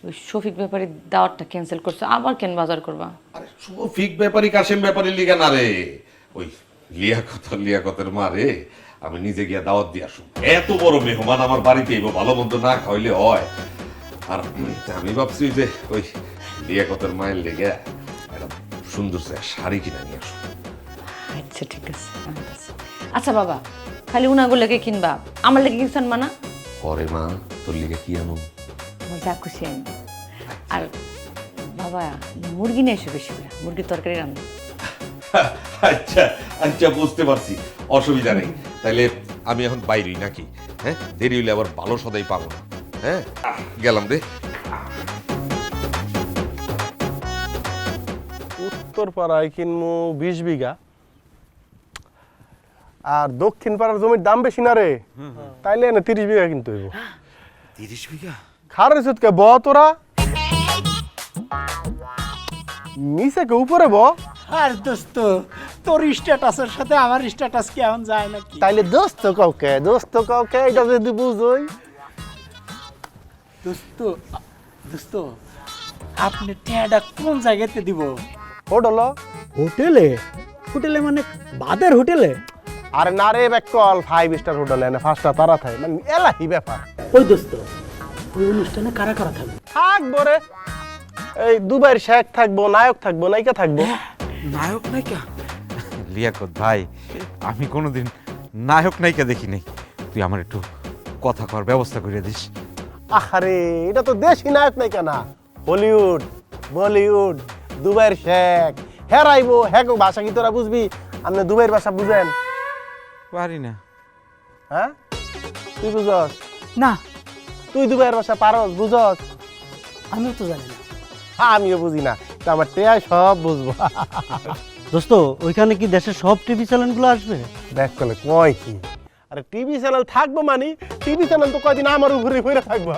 ওই শফিক ব্যাপারী দাওয়াতটা ক্যান্সেল করছো, আবার কেন বাজার করবা? আরে শফিক ব্যাপারী কাশেম ব্যাপারী লিগা না রে, ওই লিয়াকতের মা রে, আমি নিজে গিয়া দাওয়াত দিয়ে আসুন। এত বড় মেহমান আমার বাড়িতে এব, ভালো মন্দ না খাওয়াইলে হয়? আর আমি ভাবছি যে ওই লিয়াকতের মায়ের লেগে একটা সুন্দর শাড়ি কিনা নিয়ে আসুন। আচ্ছা ঠিক আছে। আচ্ছা বাবা, খালি উনাগুলোকে কিনবা, আমার লেগে কিছু আনবা না? পরে মা তোর লিগে কি আনো? আমার যা খুশি আনি। আর বাবা, মুরগি নিয়ে এসো বেশি করে, মুরগির তরকারি রান্না। আচ্ছা আচ্ছা, বুঝতে পারছি, অসুবিধা নেই। তাইলে আমি এখন বাইরেই নাকি? হ্যাঁ, দেরি হইলে আবার ভালো সদাই পাবো না। হ্যাঁ, গেলাম রে। উত্তর পাড়ায় কিনবো 20 বিঘা, আর দক্ষিণ পাড়ার জমির দাম বেশি না রে, তাইলে না 30 বিঘা কিনতে হইব। 30 বিঘা? খারে সুতকে ব তোরা নিচে কে উপরে ব। আর দোস্ত, তোর স্ট্যাটাসের সাথে আমার স্ট্যাটাস কেমন যায় নাকি? তাইলে দোস্ত কাউকে এটা যদি বুঝই। দোস্ত দোস্ত, আপনি টেয়াটা কোন জায়গাতে দিব? হোটেল? হোটেলে? হোটেলে মানে বাদের হোটেলে? আরে না রে বেকল, 5 স্টার হোটেল, না 5 স্টার তারা থাকে, মানে এলাহি ব্যাপার। ওই দোস্ত, ওই অনুষ্ঠানে কারা কারা থাকবে? থাকবো রে, এই দুবাইয়ের শেখ থাকবো, নায়ক থাকবো, নায়িকা থাকবো। নায়ক নায়িকা? লিয়াকত ভাই, আমি কোনোদিন নায়ক নায়িকা দেখি নাই। তুই আমার একটু কথা কর ব্যবস্থা করে দিস। আরে এটা তো দেশি নায়ক নায়িকা না, হলিউড বলিউড। দুবাইয়ের শেখ হেরাইবো, হ্যাঁ ভাষা কি তোরা বুঝবি? আপনি দুবাইয়ের ভাষা বুঝেন? পারি না। হ্যাঁ, তুই বুঝস? না তুই দুবাইয়ের ভাষা পারস, বুঝস? আমিও তো জানি না। আমিও বুঝি না, তো আমার টেয়াই সব বুঝবো। দোস্ত ওইখানে কি দেশের সব টিভি চ্যানেলগুলো আসবে? দেখ কলে কয় কি, আরে টিভি চ্যানেল থাকবো মানে টিভি চ্যানেল তো কয়দিন আমার উপরে ঘুরে থাকবো।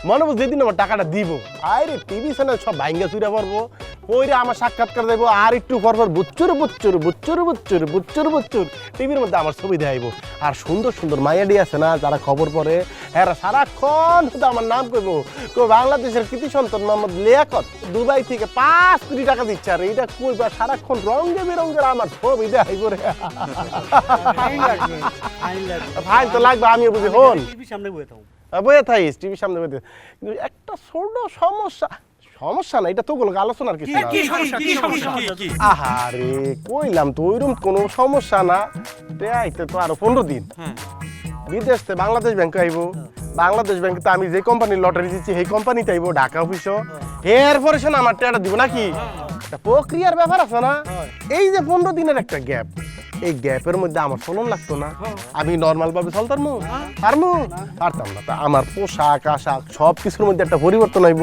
মনে বল যেদিন আমার টাকাটা দিব, আরে টিভি চ্যানেল সব ভাঙ্গা চুরা পড়বো, ওইরে আমার সাক্ষাৎকার দেবো, আর একটু পর পর বুচ্চুর বুচ্চুর বুচ্চুর বুচ্চুর বুচ্চুর বুচ্চুর টিভির মধ্যে আমার ছবি দেখাইবো। আর সুন্দর সুন্দর মাইয়াডি আছে না যারা খবর পড়ে, হ্যাঁ সারাক্ষণ শুধু আমার নাম কইবো, বাংলাদেশের কৃতি সন্তান মোহাম্মদ লিয়াকত দুবাই থেকে 5 কোটি টাকা দিচ্ছে, আর এইটা কইবা সারাক্ষণ রঙে বেরঙের আমার ছবি দেখাইবো রে। ভাই তো লাগবে, আমিও বুঝি। হন বইয়ে থাইস টিভির সামনে বইতে, কিন্তু একটা ছোট সমস্যা, সমস্যা না এটা তো গুলো আলোচনার কিছু না। আহারে কইলাম তো ওইরকম কোনো সমস্যা না, আইতে তো আরো 15 দিন বিদেশ থেকে বাংলাদেশ ব্যাংকে আইবো, বাংলাদেশ ব্যাংকে তো আমি যে কোম্পানির লটারি দিচ্ছি সেই কোম্পানিতে আইবো ঢাকা অফিসও, এরপরে সে আমার টাকাটা দিব নাকি, প্রক্রিয়ার ব্যাপার আছে না। এই যে 15 দিনের একটা গ্যাপ, এই গ্যাপের মধ্যে আমার চলন লাগতো না, আমি নর্মাল ভাবে চলতাম পারতাম না। তা আমার পোশাক আশাক সব কিছুর মধ্যে একটা পরিবর্তন আইব।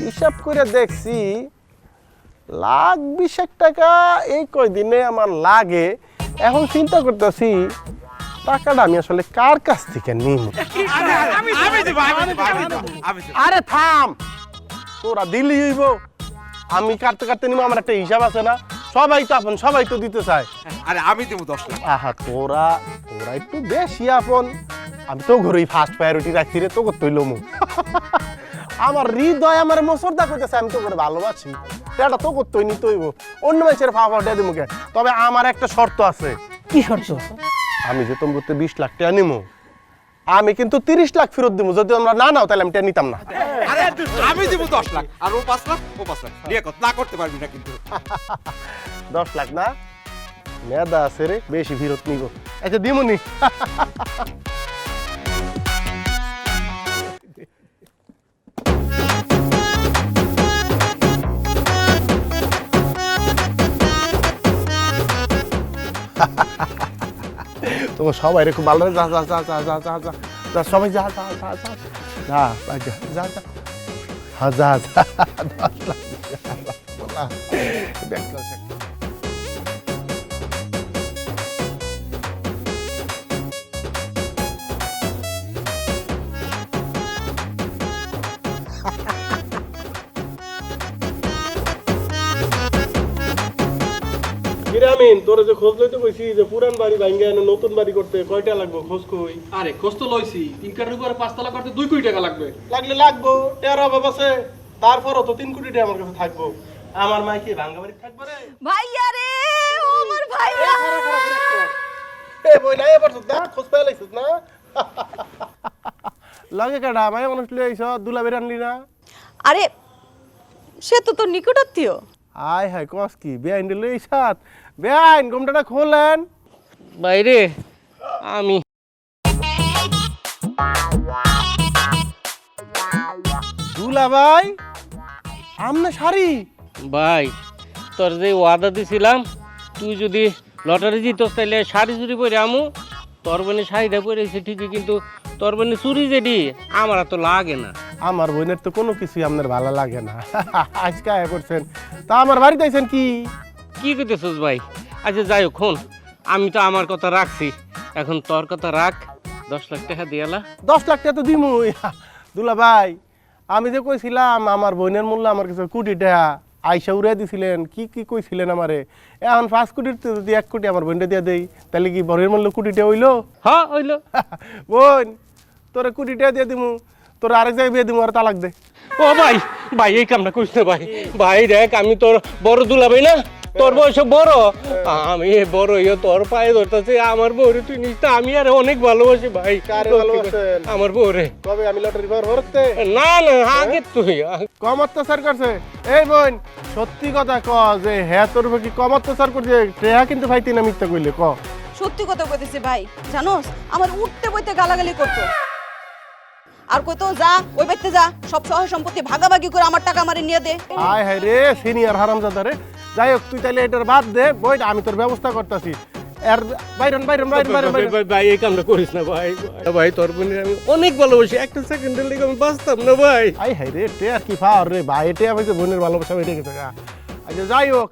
হিসাব করে দেখছি 1,20,000 টাকা এই কয়দিনে আমার লাগে। এখন চিন্তা করতেছি টাকাটা আমি আসলে কার কাছ থেকে নিব। আরে থাম, তোরা দিল্লি হইব, আমি কাটতে কাটতে নিব, আমার একটা হিসাব আছে না। সবাই তো আপন, সবাই তো দিতে চায়। আরে আমি দেবো 10 লাখ। আহা তোরা তোরা একটু বেশি আপন, আমি তো ঘরেই ফার্স্ট প্রায়োরিটি রাখছি রে, তো করতে হইল মু। আমার হৃদয় আমার মসরদা করতেছে, আমি তো করে ভালোবাসি, এটা তো করতে হই নিতে হইব। অন্য মানুষের ফাফা দিয়ে দিব মুখে, তবে আমার একটা শর্ত আছে। কি শর্ত? আমি যে তোমার 20 লাখ টাকা নিমু, আমি কিন্তু 30 লাখ ফেরত দিব। যদি আমরা না নাও তাহলে আমি টাকা নিতাম না। আরে আমি দেবো 10 লাখ, আর ও 5 লাখ, ও 5 লাখ। লিয়াকত না করতে পারবি না কিন্তু। 10 লাখ না, মেদা আছে রে, বেশি ফেরত নিব। আচ্ছা দিমুনি। তো সবাই রে খুব ভালো, যা যা যা যা যা যা যা যা, সবাই যা যা যা যা যা যা যা যা, হ্যাঁ যা যা। 10 লাখ ব্যাংক আছে। বিরামিন তোরে যে খোঁজ লইতে কইছি যে পুরান বাড়ি ভাঙ্গা এনে নতুন বাড়ি করতে কয়টা লাগবে, খোঁজ কই? আরে খোঁজ তো লইছি, 3 কাঠের উপরে 5 তলা করতে 2 কোটি টাকা লাগবে। লাগলে লাগবো, টের অভাব আছে, তারপরও তো 3 কোটি টাকা আমার কাছে থাকবো। আমার মাই কি ভাঙ্গা বাড়ি থাকবে রে? ভাইয়া রে, ও আমার ভাইয়া। এ বই নাই এবার না, খোঁজ পেয়ে লাইছিস না? লাগে কাটা মাই মানুষ লই আইছ, দুলাবের আনলি না? আরে সে তো তোর নিকটাত্মীয়। আয় হায় কস কি বেআইন লই আইছাত? বেআইন ঘুমটাটা খোলেন। বাইরে আমি দুলা ভাই আমনে শাড়ি? ভাই তোর যে ওয়াদা দিছিলাম, তুই যদি লটারি জিতস তাহলে শাড়ি চুরি পরে আমু। তোর বোনে শাড়িটা পরেছি ঠিকই, কিন্তু তোর বোনে চুরি যেটি আমার তো লাগে না। আমার বোনের তো কোনো কিছুই আপনার ভালো লাগে না। আজকে আয়া করছেন, তা আমার বাড়িতে আইছেন কি? কি করতেছিস ভাই? আচ্ছা যাই হোক, শোন, আমি তো আমার কথা রাখছি, এখন তোর কথা রাখ। 10 লাখ টাকা দিয়ালা। 10 লাখ টাকা তো দিমুই। দুলা ভাই আমি যে কইছিলাম আমার বোনের মূল্য আমার কাছে কোটি টাকা, আইসা উড়ে দিছিলেন, কি কি কইছিলেন আমারে? এখন 5 কোটির যদি 1 কোটি আমার বোনটা দিয়ে দেই, তাহলে কি বোনের মূল্য কোটি টাকা হইলো? হ্যাঁ হইলো। বোন তোরে কোটি টাকা দিয়ে দিমু, তোর আরেক জায়গায় বিয়ে দিমু, আর তালাক দে। ও ভাই, ভাই এই কামটা করিস না ভাই। ভাই দেখ, আমি তোর বড় দুলাভাই না, তোর বয়স বড়, আমি বড় ইয়ে তোর পায়ে ধরতেছি। আমার বউরে তুই নিস, আমি আর অনেক ভালোবাসি ভাই। কারে ভালোবাসেন? আমার বউরে। কবে আমি লটারি পাওয়ার হরতে? না না, আগে তুই। কম অত্যাচার করছে? এই বোন সত্যি কথা ক, যে হ্যাঁ তোর কি কম অত্যাচার করছে? টেহা কিন্তু ভাই তিন মিথ্যা কইলে ক। সত্যি কথা কইতেছি ভাই, জানোস আমার উঠতে বইতে গালাগালি করতো, আর কইতো যা ওই বাইতে যা, সব সহ সম্পত্তি ভাগাভাগি করে আমার টাকা আমারে নিয়ে দে। আয় হায় রে সিনিয়র হারামজাদা রে, যাই হোক তুই তাহলে এটার বাদ দে বইটা আমি তোর ব্যবস্থা করতেছি এর Byron Byron Byron Byron Byron. ভাই এই কামটা করিস না ভাই ভাই তোর বোনের আমি অনেক ভালোবাসি, একটা সেকেন্ডের লেগে আমি বাঁচতাম না ভাই। আই হাই রে টে আর কি ফার রে ভাই এটা আমি যে বোনের ভালোবাসা বেড়ে গেছে গা। আচ্ছা যাই হোক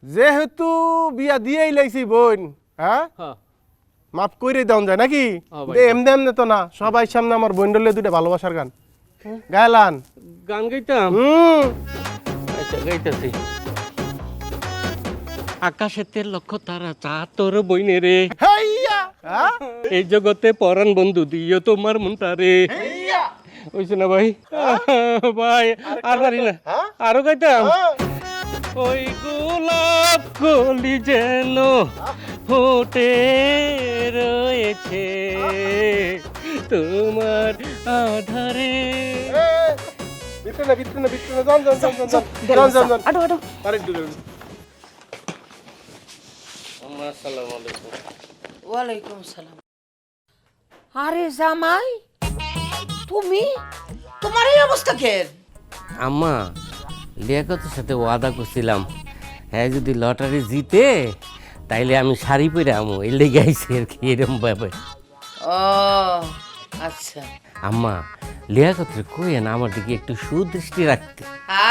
যেহেতু বিয়া দিয়েই লাইছি বোন, হ্যাঁ মাফ করে দেওয়া যায় নাকি? এমনি এমনি তো না, সবাই সামনে আমার বোন ডলে দুটো ভালোবাসার গান গাইলান। গান গাইতাম? আচ্ছা গাইতাছি। আকাশেতে লক্ষ তারা চা তোর বইনে রে, এই জগতে পরাণ বন্ধু দিও তোমার মনটা রে। হইছে না ভাই? ভাই আর পারি না, আরো গাইতাম। ওই গোলাপ কলি যেন ফুটে রয়েছে তোমার আধারে। ভিতরে ভিতরে ভিতরে জন জন জন জন জন জন জন আটো আটো আরে দূরে। আসসালামু আলাইকুম। ওয়ালাইকুম সালাম। আরে জামাই তুমি, তোমার এই অবস্থা কেন? আম্মা লিয়াকতের সাথে ওয়াদা করছিলাম, হ্যাঁ যদি লটারি জিতে তাইলে আমি শাড়ি পরে আমো, এর লেগে আইছি আর কি এরম ভাবে। ও আচ্ছা। আম্মা লিয়াকতের কইেন আমার দিকে একটু সুদৃষ্টি রাখতে।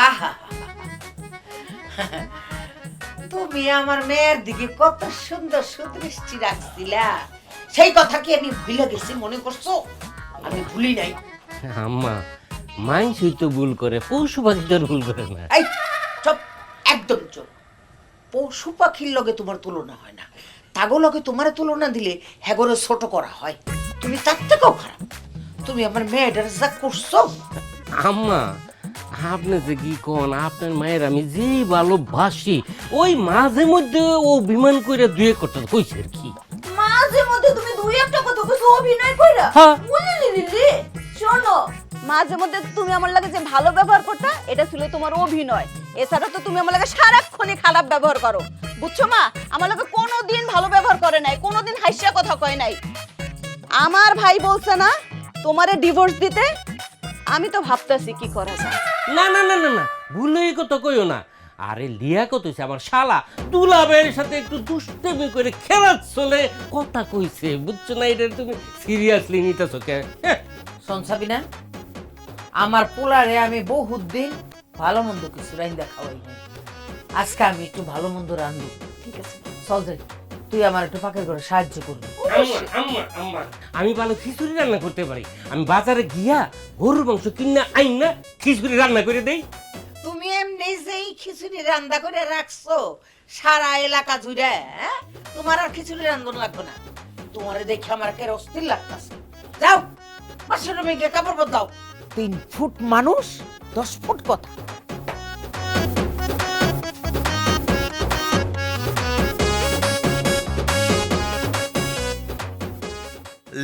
আহা তুমি আমার মেয়ের দিকে কত সুন্দর সুদৃষ্টি রাখছিলা, সেই কথা কি আমি ভুলে গেছি মনে করছো? আমি ভুলি নাই। আম্মা মানুষই তো ভুল করে, পশু পাখি তো ভুল করে না। এই চুপ, একদম চুপ। পশু পাখির লগে তোমার তুলনা হয় না, তাগো লগে তোমার তুলনা দিলে হ্যাগরে ছোট করা হয়। তুমি তার থেকেও খারাপ। তুমি আমার মেয়েটার যা করছো। আম্মা আপনি যে কি কোন, আপনার মায়ের আমি যে ভালোবাসি, ওই মাঝে মধ্যে ও বিমান করে দুয়ে করতে কইছে আর কি। মাঝে মধ্যে তুমি দুই একটা কথা কইছো অভিনয় কইরা? বলি দিদি শোনো, মাঝে মধ্যে তুমি আমার লাগে যে ভালো ব্যবহার করতা এটা ছিল তোমার অভিনয়, এছাড়া তো তুমি আমার লাগে সারাক্ষণই খারাপ ব্যবহার করো। বুঝছো মা, আমার লাগে কোনোদিন ভালো ব্যবহার করে নাই, কোনোদিন হাসিয়া কথা কয় নাই। আমার ভাই বলছে না তোমারে ডিভোর্স দিতে, আমি তো ভাবতেছি কি করা যায়। না না না না না, ভুলে এই কথা কইও না। আরে লিয়াকত হইছে আমার শালা, দুলাবের সাথে একটু দুষ্টামি করে খেলার চলে কথা কইছে, বুঝছো না? এটা তুমি সিরিয়াসলি নিতেছো কে? শুনছাবি না, আমার পোলারে আমি বহুত দিন ভালো মন্দ কিছু রাইন্দা খাওয়াই নাই, আজকে আমি একটু ভালো মন্দ রান্ধব। ঠিক আছে চল যাই, তুই আমার একটু পাকের করে সাহায্য করবি। আমি ভালো খিচুড়ি রান্না করতে পারি, আমি বাজারে গিয়া গরুর মাংস কিনা আইন না খিচুড়ি রান্না করে দেই। তুমি এমনি যেই খিচুড়ি রান্না করে রাখছো সারা এলাকা জুড়ে, তোমার আর খিচুড়ি রান্ধন লাগবে না। তোমারে দেখে আমার কে অস্থির লাগতেছে। যাও বাসন মেঘে কাপড় বদলাও। 3 ফুট মানুষ 10 ফুট কথা।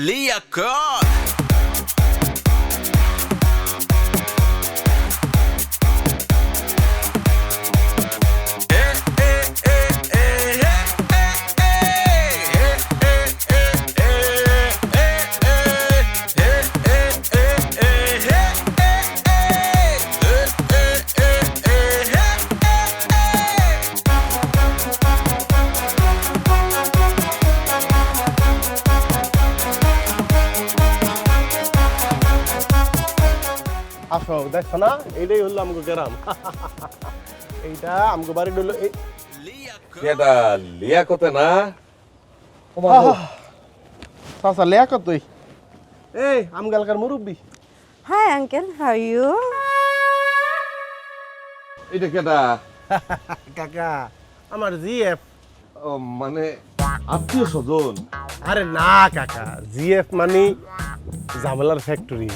লিয়াকত আসো দেখছো না, এইটাই হলো আমগো গ্রাম। এইটা আমগো বাড়ি হলো এই এটা লিয়াকতে না? চাচা লিয়াকত তুই এই আমগালকার মুরব্বি। Hi uncle, how are you? এটা কেটা? কাকা আমার জিএফ। ও মানে আত্মীয় স্বজন? আরে না কাকা, জিএফ মানে ঝামেলার ফ্যাক্টরি।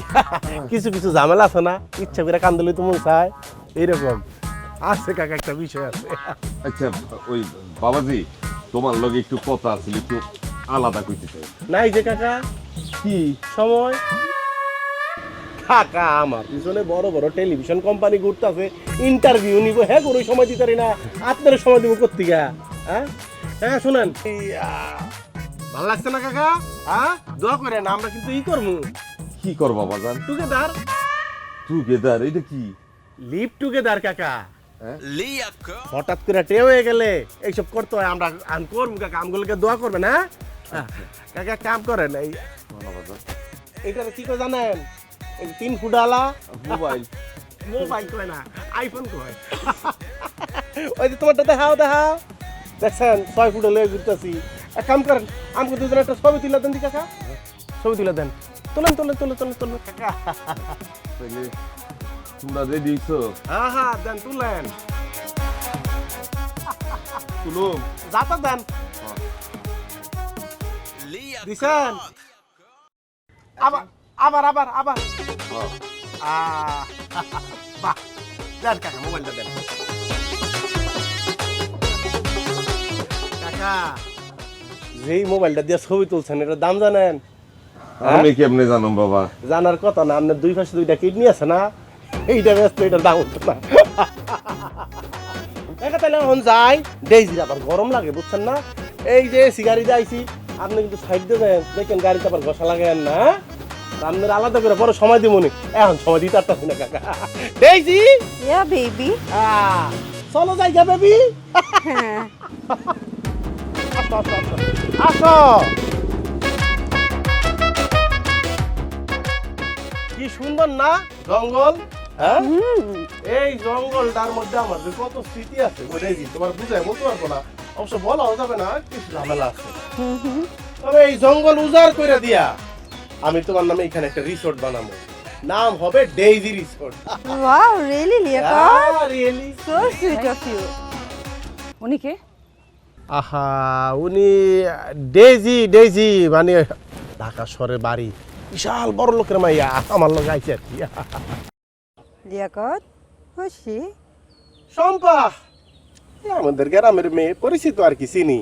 কিছু কিছু ঝামেলা আছে না, ইচ্ছা করে কান্দলে তো মন চায়, এইরকম আছে কাকা, একটা বিষয় আছে। আচ্ছা ওই বাবাজি তোমার লগে একটু কথা আছে, একটু আলাদা কইতে চাই। নাই যে কাকা, কি সময়? কাকা আমার পিছনে বড় বড় টেলিভিশন কোম্পানি ঘুরতেছে, ইন্টারভিউ নিব, হ্যাঁ করে সময় দিতে পারি না। আপনার সময় দিব কোত্থেকে? হ্যাঁ হ্যাঁ শুনেন, ভালো লাগছে না কাকা? হ্যাঁ দোয়া করে না, আমরা কিন্তু ই করবো। কি করবা বাজান? টুগেদার। টুগেদার এটা কি? লিভ টুগেদার কাকা। হঠাৎ করে টে হয়ে গেলে এইসব করতে হয়। আমরা করবো কাকা, আমগুলোকে দোয়া করবেন। হ্যাঁ কাকা এক কাম করেন, এইটা কি করে জানেন? 3 ফুটালা মোবাইল। মোবাইল কয় না, আইফোন কয়। ওই যে তোমারটা দেখাও দেখছেন 6 ফুটে লয়ে ঘুরতেছি। এক কাম করেন, আমাকে দুজন একটা ছবি তুলে দেন। কাকা ছবি তুলে দেন। তোলেন কাকা। তোমরা রেডি হইছো? হ্যাঁ দেন, তুলেন। তুলুম যাতা দেন। দিছেন? আবার বাহ দেন কাকা, মোবাইলটা দেন। কাকা যেই মোবাইলটা দিয়ে ছবি তুলছেন, এটার দাম জানেন? আমি কেমনে জানো বাবা? জানার কথা না, আপনার দুই পাশে 2টা কিডনি আছে না, এইটা ব্যস্ত, এটার দাম হতো না। কাকা তাহলে এখন যাই, ডেইজির আবার গরম লাগে বুঝছেন না। এই যে সিগারি যাইছি, আপনি কিন্তু সাইড দিয়ে দেন, দেখেন গাড়িতে আবার ঘষা লাগায়েন না। আপনার আলাদা করে পরে সময় দিব নি, এখন সময় দিতে পারতাছি না কাকা। ডেইজি বেবি, চলো যাই গা বেবি। আসো। কি সুন্দর না জঙ্গল? হ্যাঁ, এই জঙ্গলটার মধ্যে আমাদের কত স্মৃতি আছে তোমার বুঝাই বলতে পারবো না, অবশ্য বলাও যাবে না, কিছু ঝামেলা আছে। তবে এই জঙ্গল উজাড় করে দিয়া আমি তোমার নামে এখানে একটা রিসোর্ট বানাবো, নাম হবে Daisy resort. Wow really Liyakat, really so sweet of you. উনি কে? আহা, উনি ডেইজি মানে ঢাকা শহরের বাড়ি, বিশাল বড় লোকের মাইয়া, আমার লোক আইছে আর কি। লিয়াকত খুশি? শম্পা আমাদের গ্রামের মেয়ে, পরিচিত আর কি, চিনি।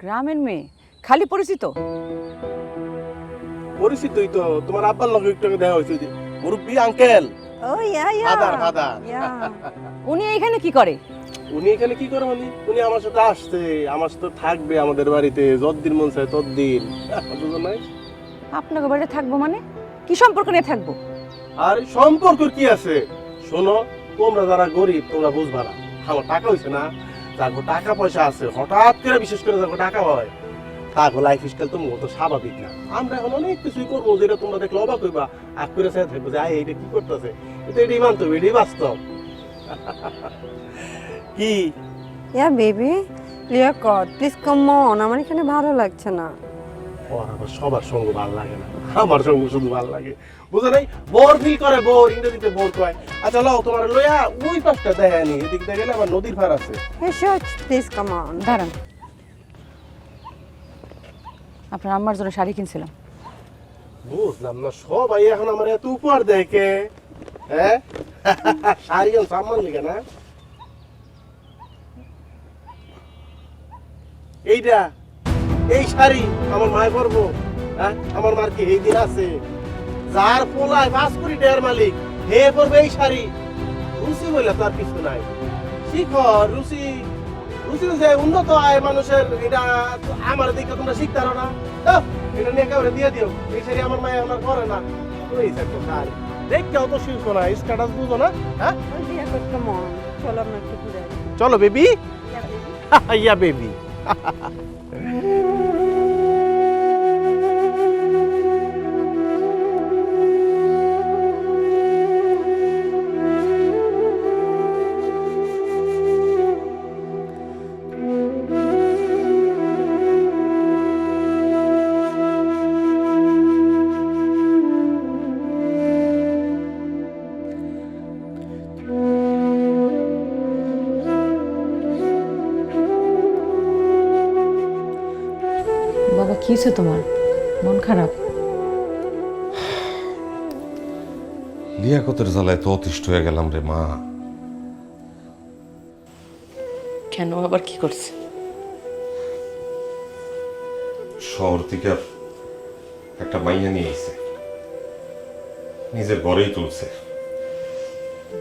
গ্রামের মেয়ে, খালি পরিচিত? পরিচিতই তো, তোমার আব্বার লগে একটু দেখা হয়েছে, যে মুরব্বী আঙ্কেল। ও ইয়া ফাদার। উনি এখানে কি করে? উনি এখানে কি করে মানে, উনি আমার সাথে আসছে, আমার সাথে থাকবে আমাদের বাড়িতে, যতদিন মন চায় ততদিন। বুঝো নাই? আপনাকে বাড়িতে থাকবো মানে কি সম্পর্ক নিয়ে থাকবো? আর সম্পর্ক কি আছে, শোনো, তোমরা যারা গরিব তোমরা বুঝবা না, আমার টাকা হয়েছে না, যার টাকা পয়সা আছে, হঠাৎ করে বিশেষ করে যার টাকা হয়, তাকে লাইফ স্টাইল তো মতো স্বাভাবিক না। আমরা এখন অনেক কিছুই করবো, যেটা তোমরা দেখলে অবাক হইবা, আগ করে চাই থাকবো যে এইটা কি করতেছে, কিন্তু এটাই মানতে হবে, এটাই বাস্তব। কি yeah baby, Liyakat please come on, আমার এখানে ভালো লাগছে না। আমার সবার সঙ্গ ভালো লাগে না, আমার সঙ্গ শুধু ভালো লাগে, বুঝো নাই? বোর ফিল করে, বোর ইংরেজিতে বোর কয়। আচ্ছা লও তোমার লইয়া ওই পাশটা দেখানি, এদিক দিয়ে গেলে আবার নদীর পার আছে। Please come on. দাঁড়ান, আপনার আম্মার জন্য শাড়ি কিনছিলাম। বুঝলাম না, সবাই এখন আমার এত উপহার দেয় কে? হ্যাঁ, শাড়ি সামান লিখে না, এইটা এই শাড়ি আমার মায় পরবো? হ্যাঁ, আমার মার কি এই দিন আছে? যার পোলায় 5 কোটি টাকার মালিক, হে পরবে এই শাড়ি? রুচি বলে তার কিছু নাই, শিখর রুচি যে উন্নত আয় মানুষের, এটা আমার দিকে তোমরা শিখতে পারো না। এটা নিয়ে একেবারে দিয়ে দিও, এই শাড়ি আমার মায় আমার করে না। দেখতে অত শিল্প না, স্ট্যাটাস বুঝো না। হ্যাঁ, চলো আমরা একটু ঘুরে আসি। চলো বেবি। Yeah baby. বাবা কি হয়েছে তোমার? মন খারাপ? লিয়াকতের জ্বালায় তো অতিষ্ঠ হয়ে গেলাম রে মা। কেন, আবার কি করছে? শহর থেকে একটা মাইয়া নিয়ে এসে নিজের ঘরেই তুলছে।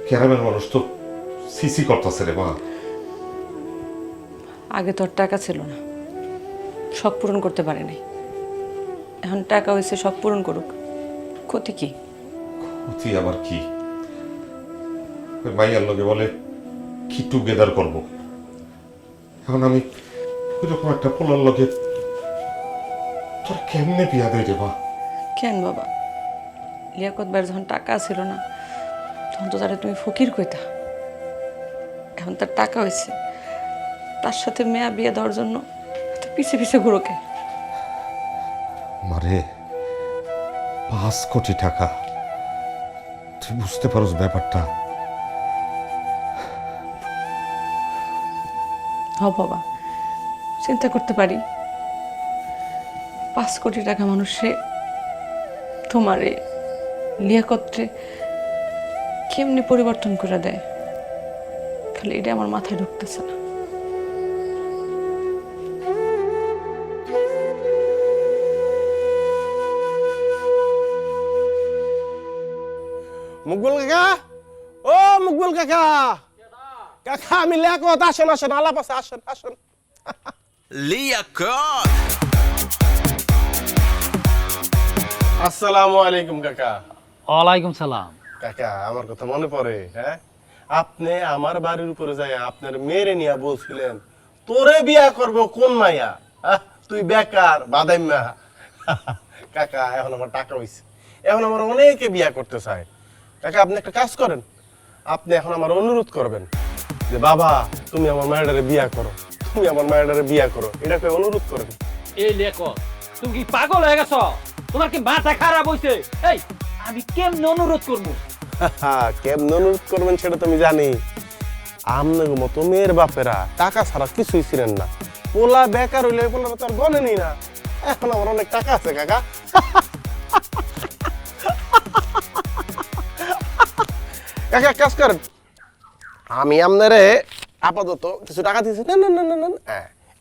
গ্রামের মানুষ তো সিসি করতেছে রে মা। আগে তোর টাকা ছিল না, শখ পূরণ করতে পারে নাই, এখন টাকা হয়েছে, শখ পূরণ করুক, ক্ষতি কি? ক্ষতি আবার কি? ওই মাইয়ার লগে বলে কি টুগেদার করব। এখন আমি এরকম একটা পোলার লগে তোর কেমনে বিয়া দেয় রে মা? কেন বাবা, লিয়াকত ভাইয়ের যখন টাকা ছিল না তখন তো তারা তুমি ফকির কইতা। এখন তার টাকা হয়েছে, তার সাথে মেয়া বিয়ে দেওয়ার জন্য এত পিছে পিছে ঘুরোকে। মারে 5 কোটি টাকা, তুই বুঝতে পারোস ব্যাপারটা? হ বাবা, চিন্তা করতে পারি। 5 কোটি টাকা মানুষে তোমারে লিয়াকতরে কেমনি পরিবর্তন করে দেয়, খালি এটা আমার মাথায় ঢুকতেছে না। মুকবুল কাকা, ও মুকবুল কাকা, কাকা আমি লিয়াকত, আসেন আসেন, আলাপ আছে, আসেন আসেন। লিয়াকত, আসসালামু আলাইকুম কাকা। ওয়ালাইকুম সালাম। কাকা আমার কথা মনে পড়ে? হ্যাঁ, আপনি আমার বাড়ির উপরে যায় আপনার মেয়েরে নিয়ে বলছিলেন তোরে বিয়া করব কোন মাইয়া, তুই বেকার বাদাইমা। কাকা এখন আমার টাকা হইছে, এখন আমার অনেকে বিয়া করতে চায়। কাকা আপনি একটা কাজ করেন, আপনি এখন আমার অনুরোধ করবেন যে বাবা তুমি আমার মায়েরারে বিয়া করো, তুমি আমার মায়েরারে বিয়া করো, এটাকে অনুরোধ করেন। এই লিয়াকত, তুমি কি পাগল হয়ে গেছো? তোমার কি মাথা খারাপ হইছে? এই আমি কেমনে অনুরোধ করবো? কেমন অনুরোধ করবেন সেটা তো আমি জানি। আপনার মতো মেয়ের বাপেরা টাকা ছাড়া কিছুই ছিলেন না, পোলা বেকার হইলে পোলা তো আর গনেনি না। এখন আমার অনেক টাকা আছে কাকা। কাকা এক কাজ করেন, আমি আপনারে আপাতত কিছু টাকা দিয়েছি, না না না না না,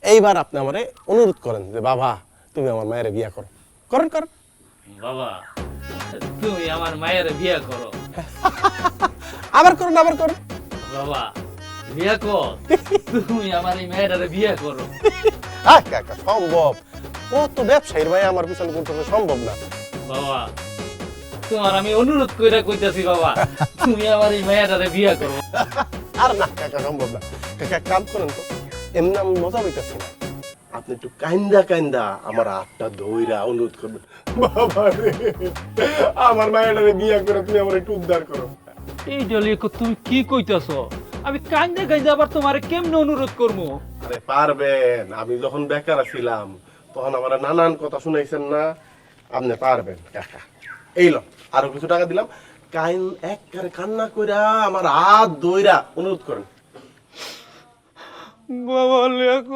এইবার আপনি আমারে অনুরোধ করেন যে বাবা তুমি আমার মায়ের বিয়া করো, করেন করেন। বাবা তুমি আমার মায়ের বিয়ে করো। আবার করুন আবার করুন। বাবা লিয়াকত, তুমি আমার এই মেয়েটারে বিয়ে করো। কাকা সম্ভব, কত ব্যবসায়ীর ভাই আমার পিছনে করতে সম্ভব না। বাবা তোমার আমি অনুরোধ কইরা কইতাছি বাবা, তুমি আমার এই মেয়েটারে বিয়ে করো। আর না কাকা সম্ভব না। কাকা এক কাম করেন তো, এমনি আমি মজা পাইতেছি না, আপনি একটু কাইন্দা কাইন্দা আমার হাতটা ধইরা অনুরোধ করবেন, বাবা রে আমার মায়েরারে বিয়া করে তুমি আমার একটু উদ্ধার করো। এই লিয়াকত তুমি কি কইতাছো? আমি কান্দে কান্দে আবার তোমারে কেমনে অনুরোধ করবো? আরে পারবেন, আমি যখন বেকার ছিলাম তখন আমার নানান কথা শুনাইছেন না, আপনি পারবেন কাকা। এই লো আরো কিছু টাকা দিলাম, কাইন একবারে কান্না কইরা আমার হাত ধইরা অনুরোধ করেন। বাবা লিয়াকত,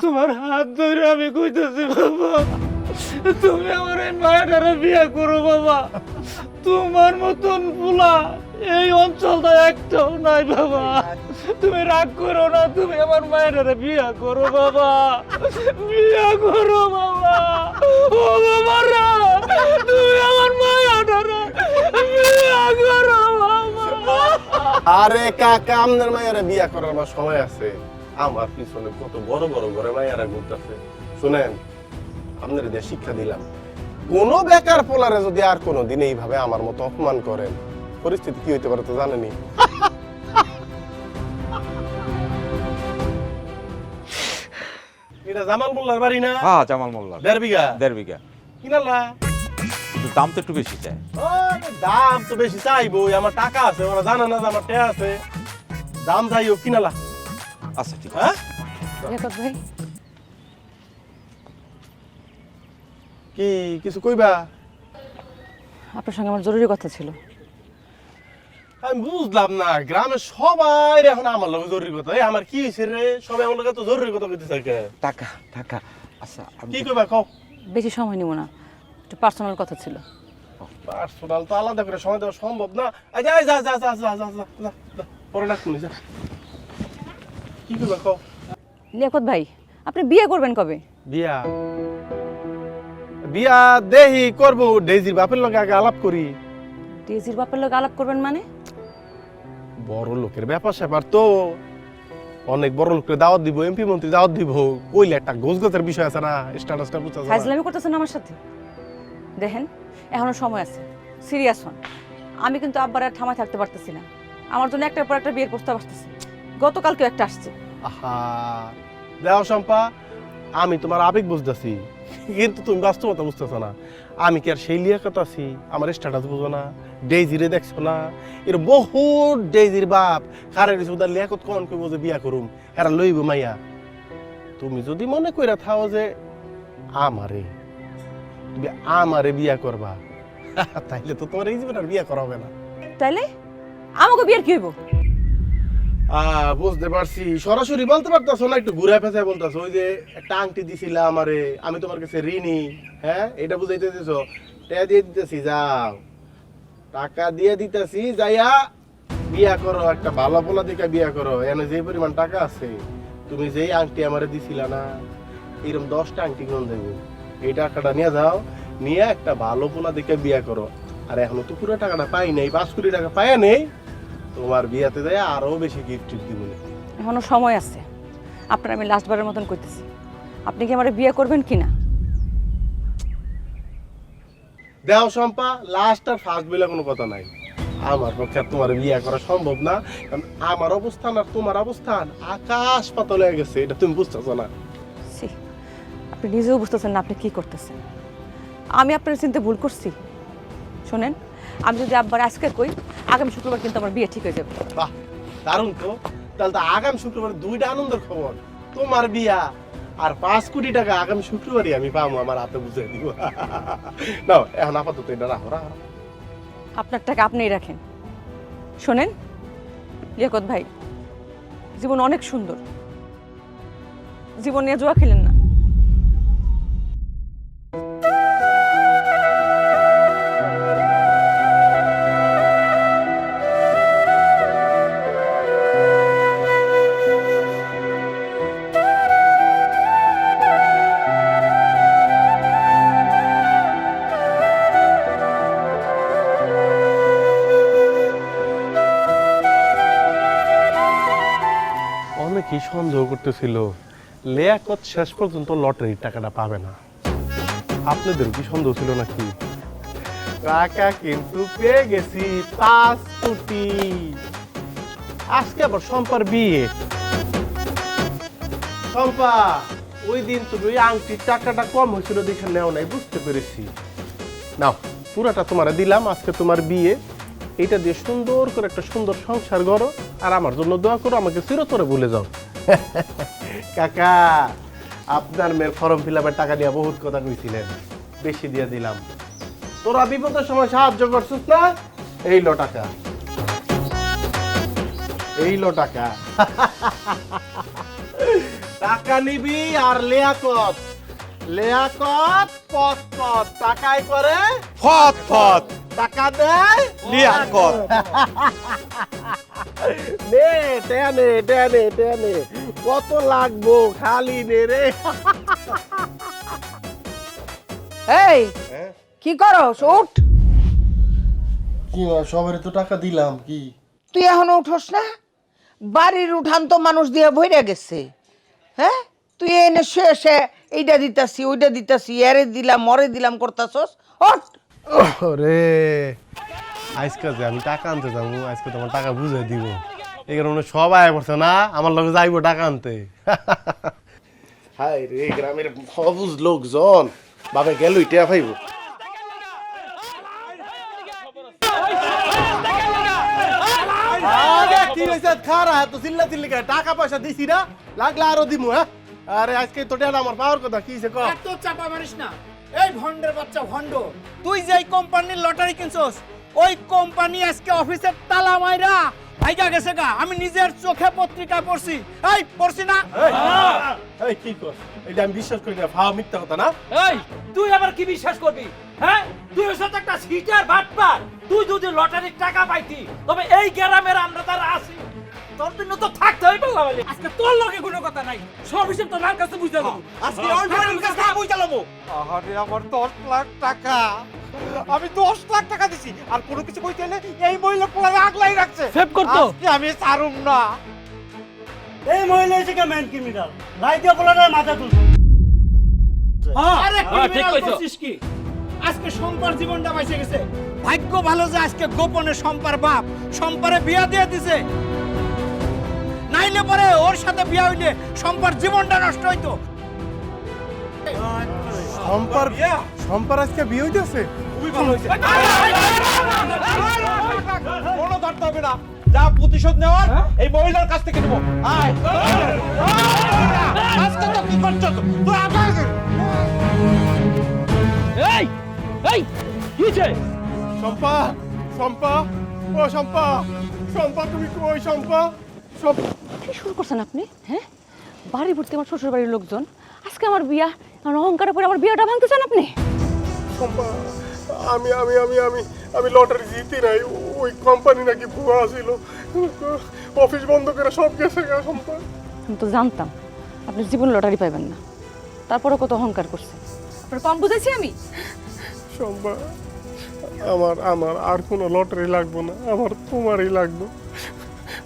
তোমার হাত ধরে আমি কইতাছি বাবা, তুমি আমার এই মায়েরারে বিয়ে করো বাবা। তোমার মতন ফুলা এই অঞ্চলটা একটাও নাই বাবা। তুমি রাগ করো না, তুমি আমার মায়েরারে বিয়ে করো বাবা, বিয়ে করো বাবা। ও বাবা রে, তুমি আমার মায়েরারে বিয়ে করো বাবা। আরে কাকা আপনার মায়েরা বিয়া করার আমার সময় আছে, আমার পিছনে কত বড় বড় ঘরে মায়েরা ঘুরতেছে। শুনেন, আপনার দিয়ে শিক্ষা দিলাম, কোন বেকার পোলারে যদি আর কোনো দিন এইভাবে আমার মতো অপমান করেন, পরিস্থিতি কি হইতে পারে তো জানেনি। এটা জামাল মোল্লার বাড়ি না? হ্যাঁ জামাল মোল্লা। 1.5 বিঘা? 1.5 বিঘা। কিনালা? কিন্তু দাম তো একটু বেশি চায়। দাম তো বেশি চাইবো, আমার টাকা আছে, ওরা জানে না যে আমার টাকা আছে, দাম চাইও কিনালা। আচ্ছা ঠিক হ্যাঁ লিয়াকত ভাই, কি কিছু কইবা? আপনার সঙ্গে আমার জরুরি কথা ছিল। আমি বুঝলাম না, গ্রামের সবাই এখন আমার লগে জরুরি কথা। এই আমার কি হইছে রে, সবাই আমার লগে তো জরুরি কথা কইতে থাকে। টাকা টাকা। আচ্ছা কি কইবা কও? বেশি সময় নিব না, একটু পার্সোনাল কথা ছিল। পার্সোনাল তো আলাদা করে সময় দেওয়া সম্ভব না। যা যা যা যা যা যা যা যা, পরে না শুনি যা। কি কইবা কও? লিয়াকত ভাই, আপনি বিয়ে করবেন কবে? বিয়া বিয়া দেহি করবো, ডেজির বাপের লগে আগে আলাপ করি। ডেজির বাপের লোক আলাপ করবেন মানে? বড় লোকের ব্যাপার স্যাপার তো, অনেক বড় লোকের দাওয়াত দিব, এমপি মন্ত্রী দাওয়াত দিব, কইলে একটা গোছগাছের বিষয় আছে না, স্ট্যাটাসটা বুঝা যায়। ফাইজলামি করতেছেন আমার সাথে? দেখেন এখনো সময় আছে, সিরিয়াস হন। আমি কিন্তু আব্বার আর থামায় থাকতে পারতেছি না। আমার জন্য একটার পর একটা বিয়ের প্রস্তাব আসতেছে, গতকালকেও একটা আসছে। আহা দেও শম্পা, আমি তোমার আবেগ বুঝতেছি, কিন্তু তুমি বাস্তবতা বুঝতেছো না। আমি কি আর সেই লিয়াকত আছি? আমার স্ট্যাটাস বুঝো না, ডেইজিরে দেখছো না? এর বহুত ডেইজির বাপ খারের সুদার লিয়াকত কোন কই বুঝে বিয়া করুম, এরা লইব মাইয়া। তুমি যদি মনে কইরা থাও যে তুমি আমারে বিয়া করবা, তাইলে তো তোমার এই জীবন আর বিয়া করা হবে না। তাইলে আমাকে বিয়ের কি হইব? বুঝতে পারছি, সরাসরি বলতে পারতাছো না, একটু ঘুরে ফেঁচে বলতাছো। ওই যে একটা আংটি দিছিলা আমারে, আমি তোমার কাছে ঋণী, হ্যাঁ এটা বুঝাইতে দিছো। টাকা দিয়ে দিতেছি, যাও টাকা দিয়ে দিতেছি, যাইয়া বিয়া করো, একটা ভালো পোলা দিকে বিয়া করো। এনে যে পরিমাণ টাকা আছে, তুমি যেই আংটি আমারে দিছিলা না, এরকম 10টা আংটি কোন দেবো, এই টাকাটা নিয়ে যাও, নিয়ে একটা ভালো পোলা দিকে বিয়া করো। আর এখনো তো পুরো টাকাটা পাই নাই, 5 কোটি টাকা পাই নেই, তোমার বিয়াতে যায় আরো বেশি গিফট দিব। এখনো সময় আছে। আপনার আমি লাস্টবারের মতন কইতেছি, আপনি কি আমার বিয়ে করবেন কিনা? দেও শম্পা, লাস্ট আর ফার্স্ট বলে কোনো কথা নাই। আমার পক্ষে তোমার বিয়ে করা সম্ভব না, কারণ আমার অবস্থান আর তোমার অবস্থান আকাশ পাতাল হয়ে গেছে, এটা তুমি বুঝতেছো না। আপনি নিজেও বুঝতেছেন না আপনি কি করতেছেন। আমি আপনার চিন্তা ভুল করছি। শোনেন, আমি যদি আব্বার আজকে কই, আগামী শুক্রবার কিন্তু আমার বিয়ে ঠিক হয়ে যাবে। বাহ, দারুণ তো। তাহলে তো আগামী শুক্রবার 2টা আনন্দের খবর, তোমার বিয়া আর 5 কোটি টাকা আগামী শুক্রবারই আমি পাবো, আমার হাতে বুঝে দিব। নাও এখন আপাতত এটা রাখো। আপনার টাকা আপনিই রাখেন। শোনেন লিয়াকত ভাই, জীবন অনেক সুন্দর, জীবন নিয়ে জুয়া খেলেন না। অনেকেই সন্দেহ করতেছিল লিয়াকত শেষ পর্যন্ত লটারির টাকাটা পাবে না। আপনাদের কি সন্দেহ ছিল নাকি? টাকা কিন্তু পেয়ে গেছি, 5 কোটি। আজকে আবার শম্পার বিয়ে। শম্পা, ওই দিন তুমি ওই আংটির টাকাটা কম হয়েছিল দেখে নেও নাই, বুঝতে পেরেছি। নাও পুরাটা তোমার দিলাম, আজকে তোমার বিয়ে, এটা দিয়ে সুন্দর করে একটা সুন্দর সংসার করো, আর আমার জন্য দোয়া করো, আমাকে চিরতরে ভুলে যাও। কাকা, আপনার মেয়ের ফর্ম ফিল আপের টাকা নিয়ে বহুত কথা কইছিলেন, বেশি দিয়ে দিলাম। তোরা বিপদের সময় সাহায্য করছিস না, এই লো টাকা, এই লো টাকা। টাকা নিবি আর লিয়াকত, লিয়াকত পথ পথ, টাকায় করে ফত ফত, টাকা দেয় লিয়াকত। নে টেনে টেনে টেনে, কত লাগবো খালি নে রে। এই কি করো? উঠ। কি সবারই তো টাকা দিলাম, কি তুই এখনো উঠোস না? বাড়ির উঠান তো মানুষ দিয়ে ভরে গেছে। হ্যাঁ, তুই এনে শুয়ে এইটা দিতাছি ওইটা দিতাছি, এরে দিলাম মরে দিলাম করতাছস। ওঠ। ওরে, আজকে যে আমি টাকা আনতে যাবো, আজকে তোমার টাকা বুঝে দিব, এই কারণে সবাই পড়ছে না আমার লগে যাইবো টাকা আনতে। হাই রে, গ্রামের সবুজ লোকজন বাবে গেল ইটা পাইব। কি হয়েছে খারা তো চিল্লা চিল্লি টাকা পয়সা দিছি না, লাগলে আরো দিমু। হ্যাঁ, আরে আজকে তো আমার পাওয়ার কথা কি হয়েছে? এত চাপা মারিস না। এই ভন্ডের বাচ্চা ভন্ড, তুই যেই কোম্পানির লটারি কিনছস, ওই কোম্পানি আজকে অফিসের তালা মাইরা ভাইগা গেছে গা। আমি নিজের চোখে পত্রিকা পড়ছি। এই পড়ছি না? এই কি কর, এটা আমি বিশ্বাস করি না, ভাও মিথ্যা কথা না। এই তুই আবার কি বিশ্বাস করবি? হ্যাঁ, তুই ওর সাথে একটা সিটার বাটপার। তুই যদি লটারির টাকা পাইতি, তবে এই গ্রামের আমরা তারা আসি, তোর জন্য তো থাকতে হইবে। আজকে তোর লগে কোনো কথা নাই, সব হিসেব তো আমার কাছে বুঝতে দেবো। আজকে ওই কাছে বুঝতে লবো। আরে আমার 10 লাখ টাকা, আমি 10 লাখ টাকা দিছি, আর কোনো কিছু কইতে হলে এই মহিলা পোলারে আগলাই রাখছে। সেভ করতো। আজকে আমি ছাড়ুম না। এই মহিলা এসে মেন ক্রিমিনাল, লাইতে বলার মাথা তুল। হ্যাঁ, আরে ঠিক ক্রিমিনাল কইছো। করছিস কি? আজকে সম্পার জীবনটা বেঁচে গেছে। ভাগ্য ভালো যে আজকে গোপনে সম্পার বাপ সম্পারে বিয়া দিয়ে দিছে, নাইলে পরে ওর সাথে বিয়া হইলে সম্পার জীবনটা নষ্ট হইতো। সম্পার আজকে বিয়ে হইতেছে? খুবই ভালো হয়েছে। কোনো ধরতে হবে না, যা প্রতিশোধ নেওয়ার এই মহিলার কাছ থেকে নেবো। আয় আজকে তো কি করছো তুই? এই এই কি হয়েছে? শম্পা, শম্পা, ও শম্পা, শম্পা তুমি কই? শম্পা, কি শুরু করছেন আপনি? হ্যাঁ, বাড়ি ভর্তি আমার শ্বশুর বাড়ির লোকজন, আজকে আমার বিয়া, আমার অহংকারের পরে আমার বিয়াটা ভাঙতে চান আপনি? শম্পা, আমি আমি আমি আমি আমি লটারি জিতি নাই। ওই কোম্পানি নাকি ভুয়া ছিল, অফিস বন্ধ করে সব গেছে গা। শম্পা, আমি তো জানতাম আপনি জীবন লটারি পাইবেন না, তারপরে কত অহংকার করছে। আপনার কম বুঝেছি আমি? শম্পা, আমার আমার আর কোনো লটারি লাগবো না, আমার তোমারই লাগবে।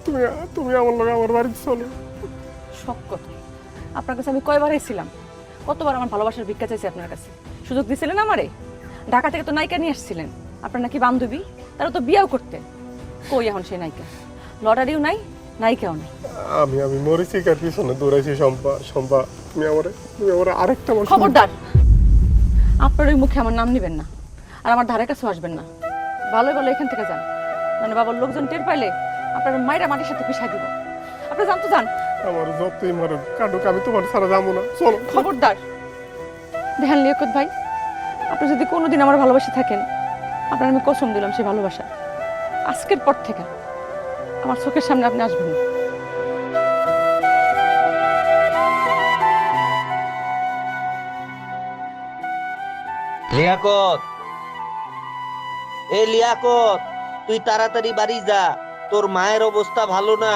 তুমি তুমি আমার লগে আমার বাড়িতে চলো। সব কথা আপনার কাছে আমি কয়বার এসেছিলাম, কতবার আমার ভালোবাসার ভিক্ষা চাইছি আপনার কাছে, সুযোগ দিয়েছিলেন আমারে। ঢাকা থেকে তো নায়িকা নিয়ে আসছিলেন, আপনার নাকি বান্ধবী, তারা তো বিয়েও করতেন। কই এখন সেই নায়িকা? লটারিও নাই, নায়িকাও নাই। আমি আমি মরিচিকার পিছনে দৌড়াইছি। শম্পা, শম্পা, তুমি আমার আরেকটা খবরদার, আপনার ওই মুখে আমার নাম নেবেন না, আর আমার ধারে কাছেও আসবেন না। ভালোই ভালো এখান থেকে যান, মানে বাবার লোকজন টের পাইলে আপনার মায়েরা মাটির সাথে পিছাই দিব। আপনি জানতো যান, আমার যতই মারো কাটুক, আমি তোমার সারা যাবো না। চলো। খবরদার। দেখেন লিয়াকত ভাই, আপনি যদি কোনোদিন আমার ভালোবাসে থাকেন, আপনার আমি কসম দিলাম সেই ভালোবাসা আজকের পর থেকে আমার চোখের সামনে আপনি আসবেন না। লিয়াকত, এই লিয়াকত, তুই তাড়াতাড়ি বাড়ি যা, তোর মায়ের অবস্থা ভালো না।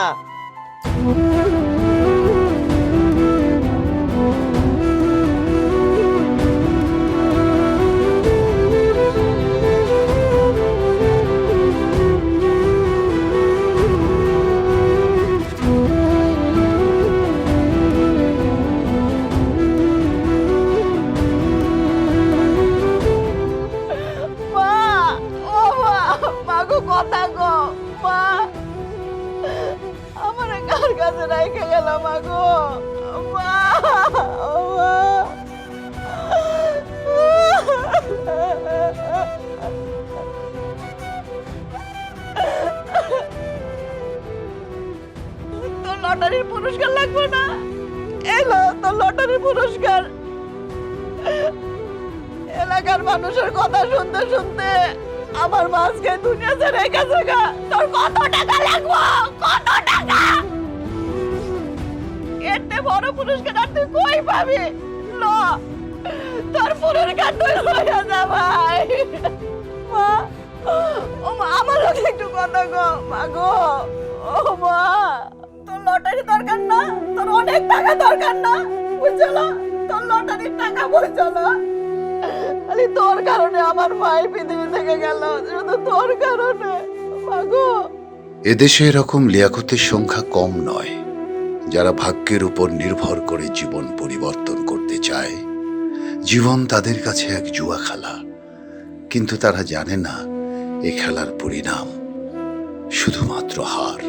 কথা গো মা, আমার কার কাছে রেখে গেল মা গো? মা, ও মা, তোর লটারির পুরস্কার লাগবে না? এলো তোর লটারির পুরস্কার। এলাকার মানুষের কথা শুনতে শুনতে আমার মাঝকে দুনিয়া ছেড়ে গেছে গা। তোর কত টাকা লাগবে? কত টাকা? এতে বড় পুরস্কার আর তুই কই পাবি? ল, তোর পুরস্কার তুই লইয়া যা ভাই। মা, ও মা, আমার লোক একটু কথা গো মা গো। ও মা, তোর লটারি দরকার না? তোর অনেক টাকা দরকার না? বুঝলো, তোর লটারির টাকা বুঝলো। খালি তোর কারণে আমার ভাই পৃথিবী থেকে গেল, শুধু তোর কারণে মাগো। এদেশে এরকম লিয়াকতের সংখ্যা কম নয়, যারা ভাগ্যের উপর নির্ভর করে জীবন পরিবর্তন করতে চায়। জীবন তাদের কাছে এক জুয়া খেলা, কিন্তু তারা জানে না এ খেলার পরিণাম শুধুমাত্র হার।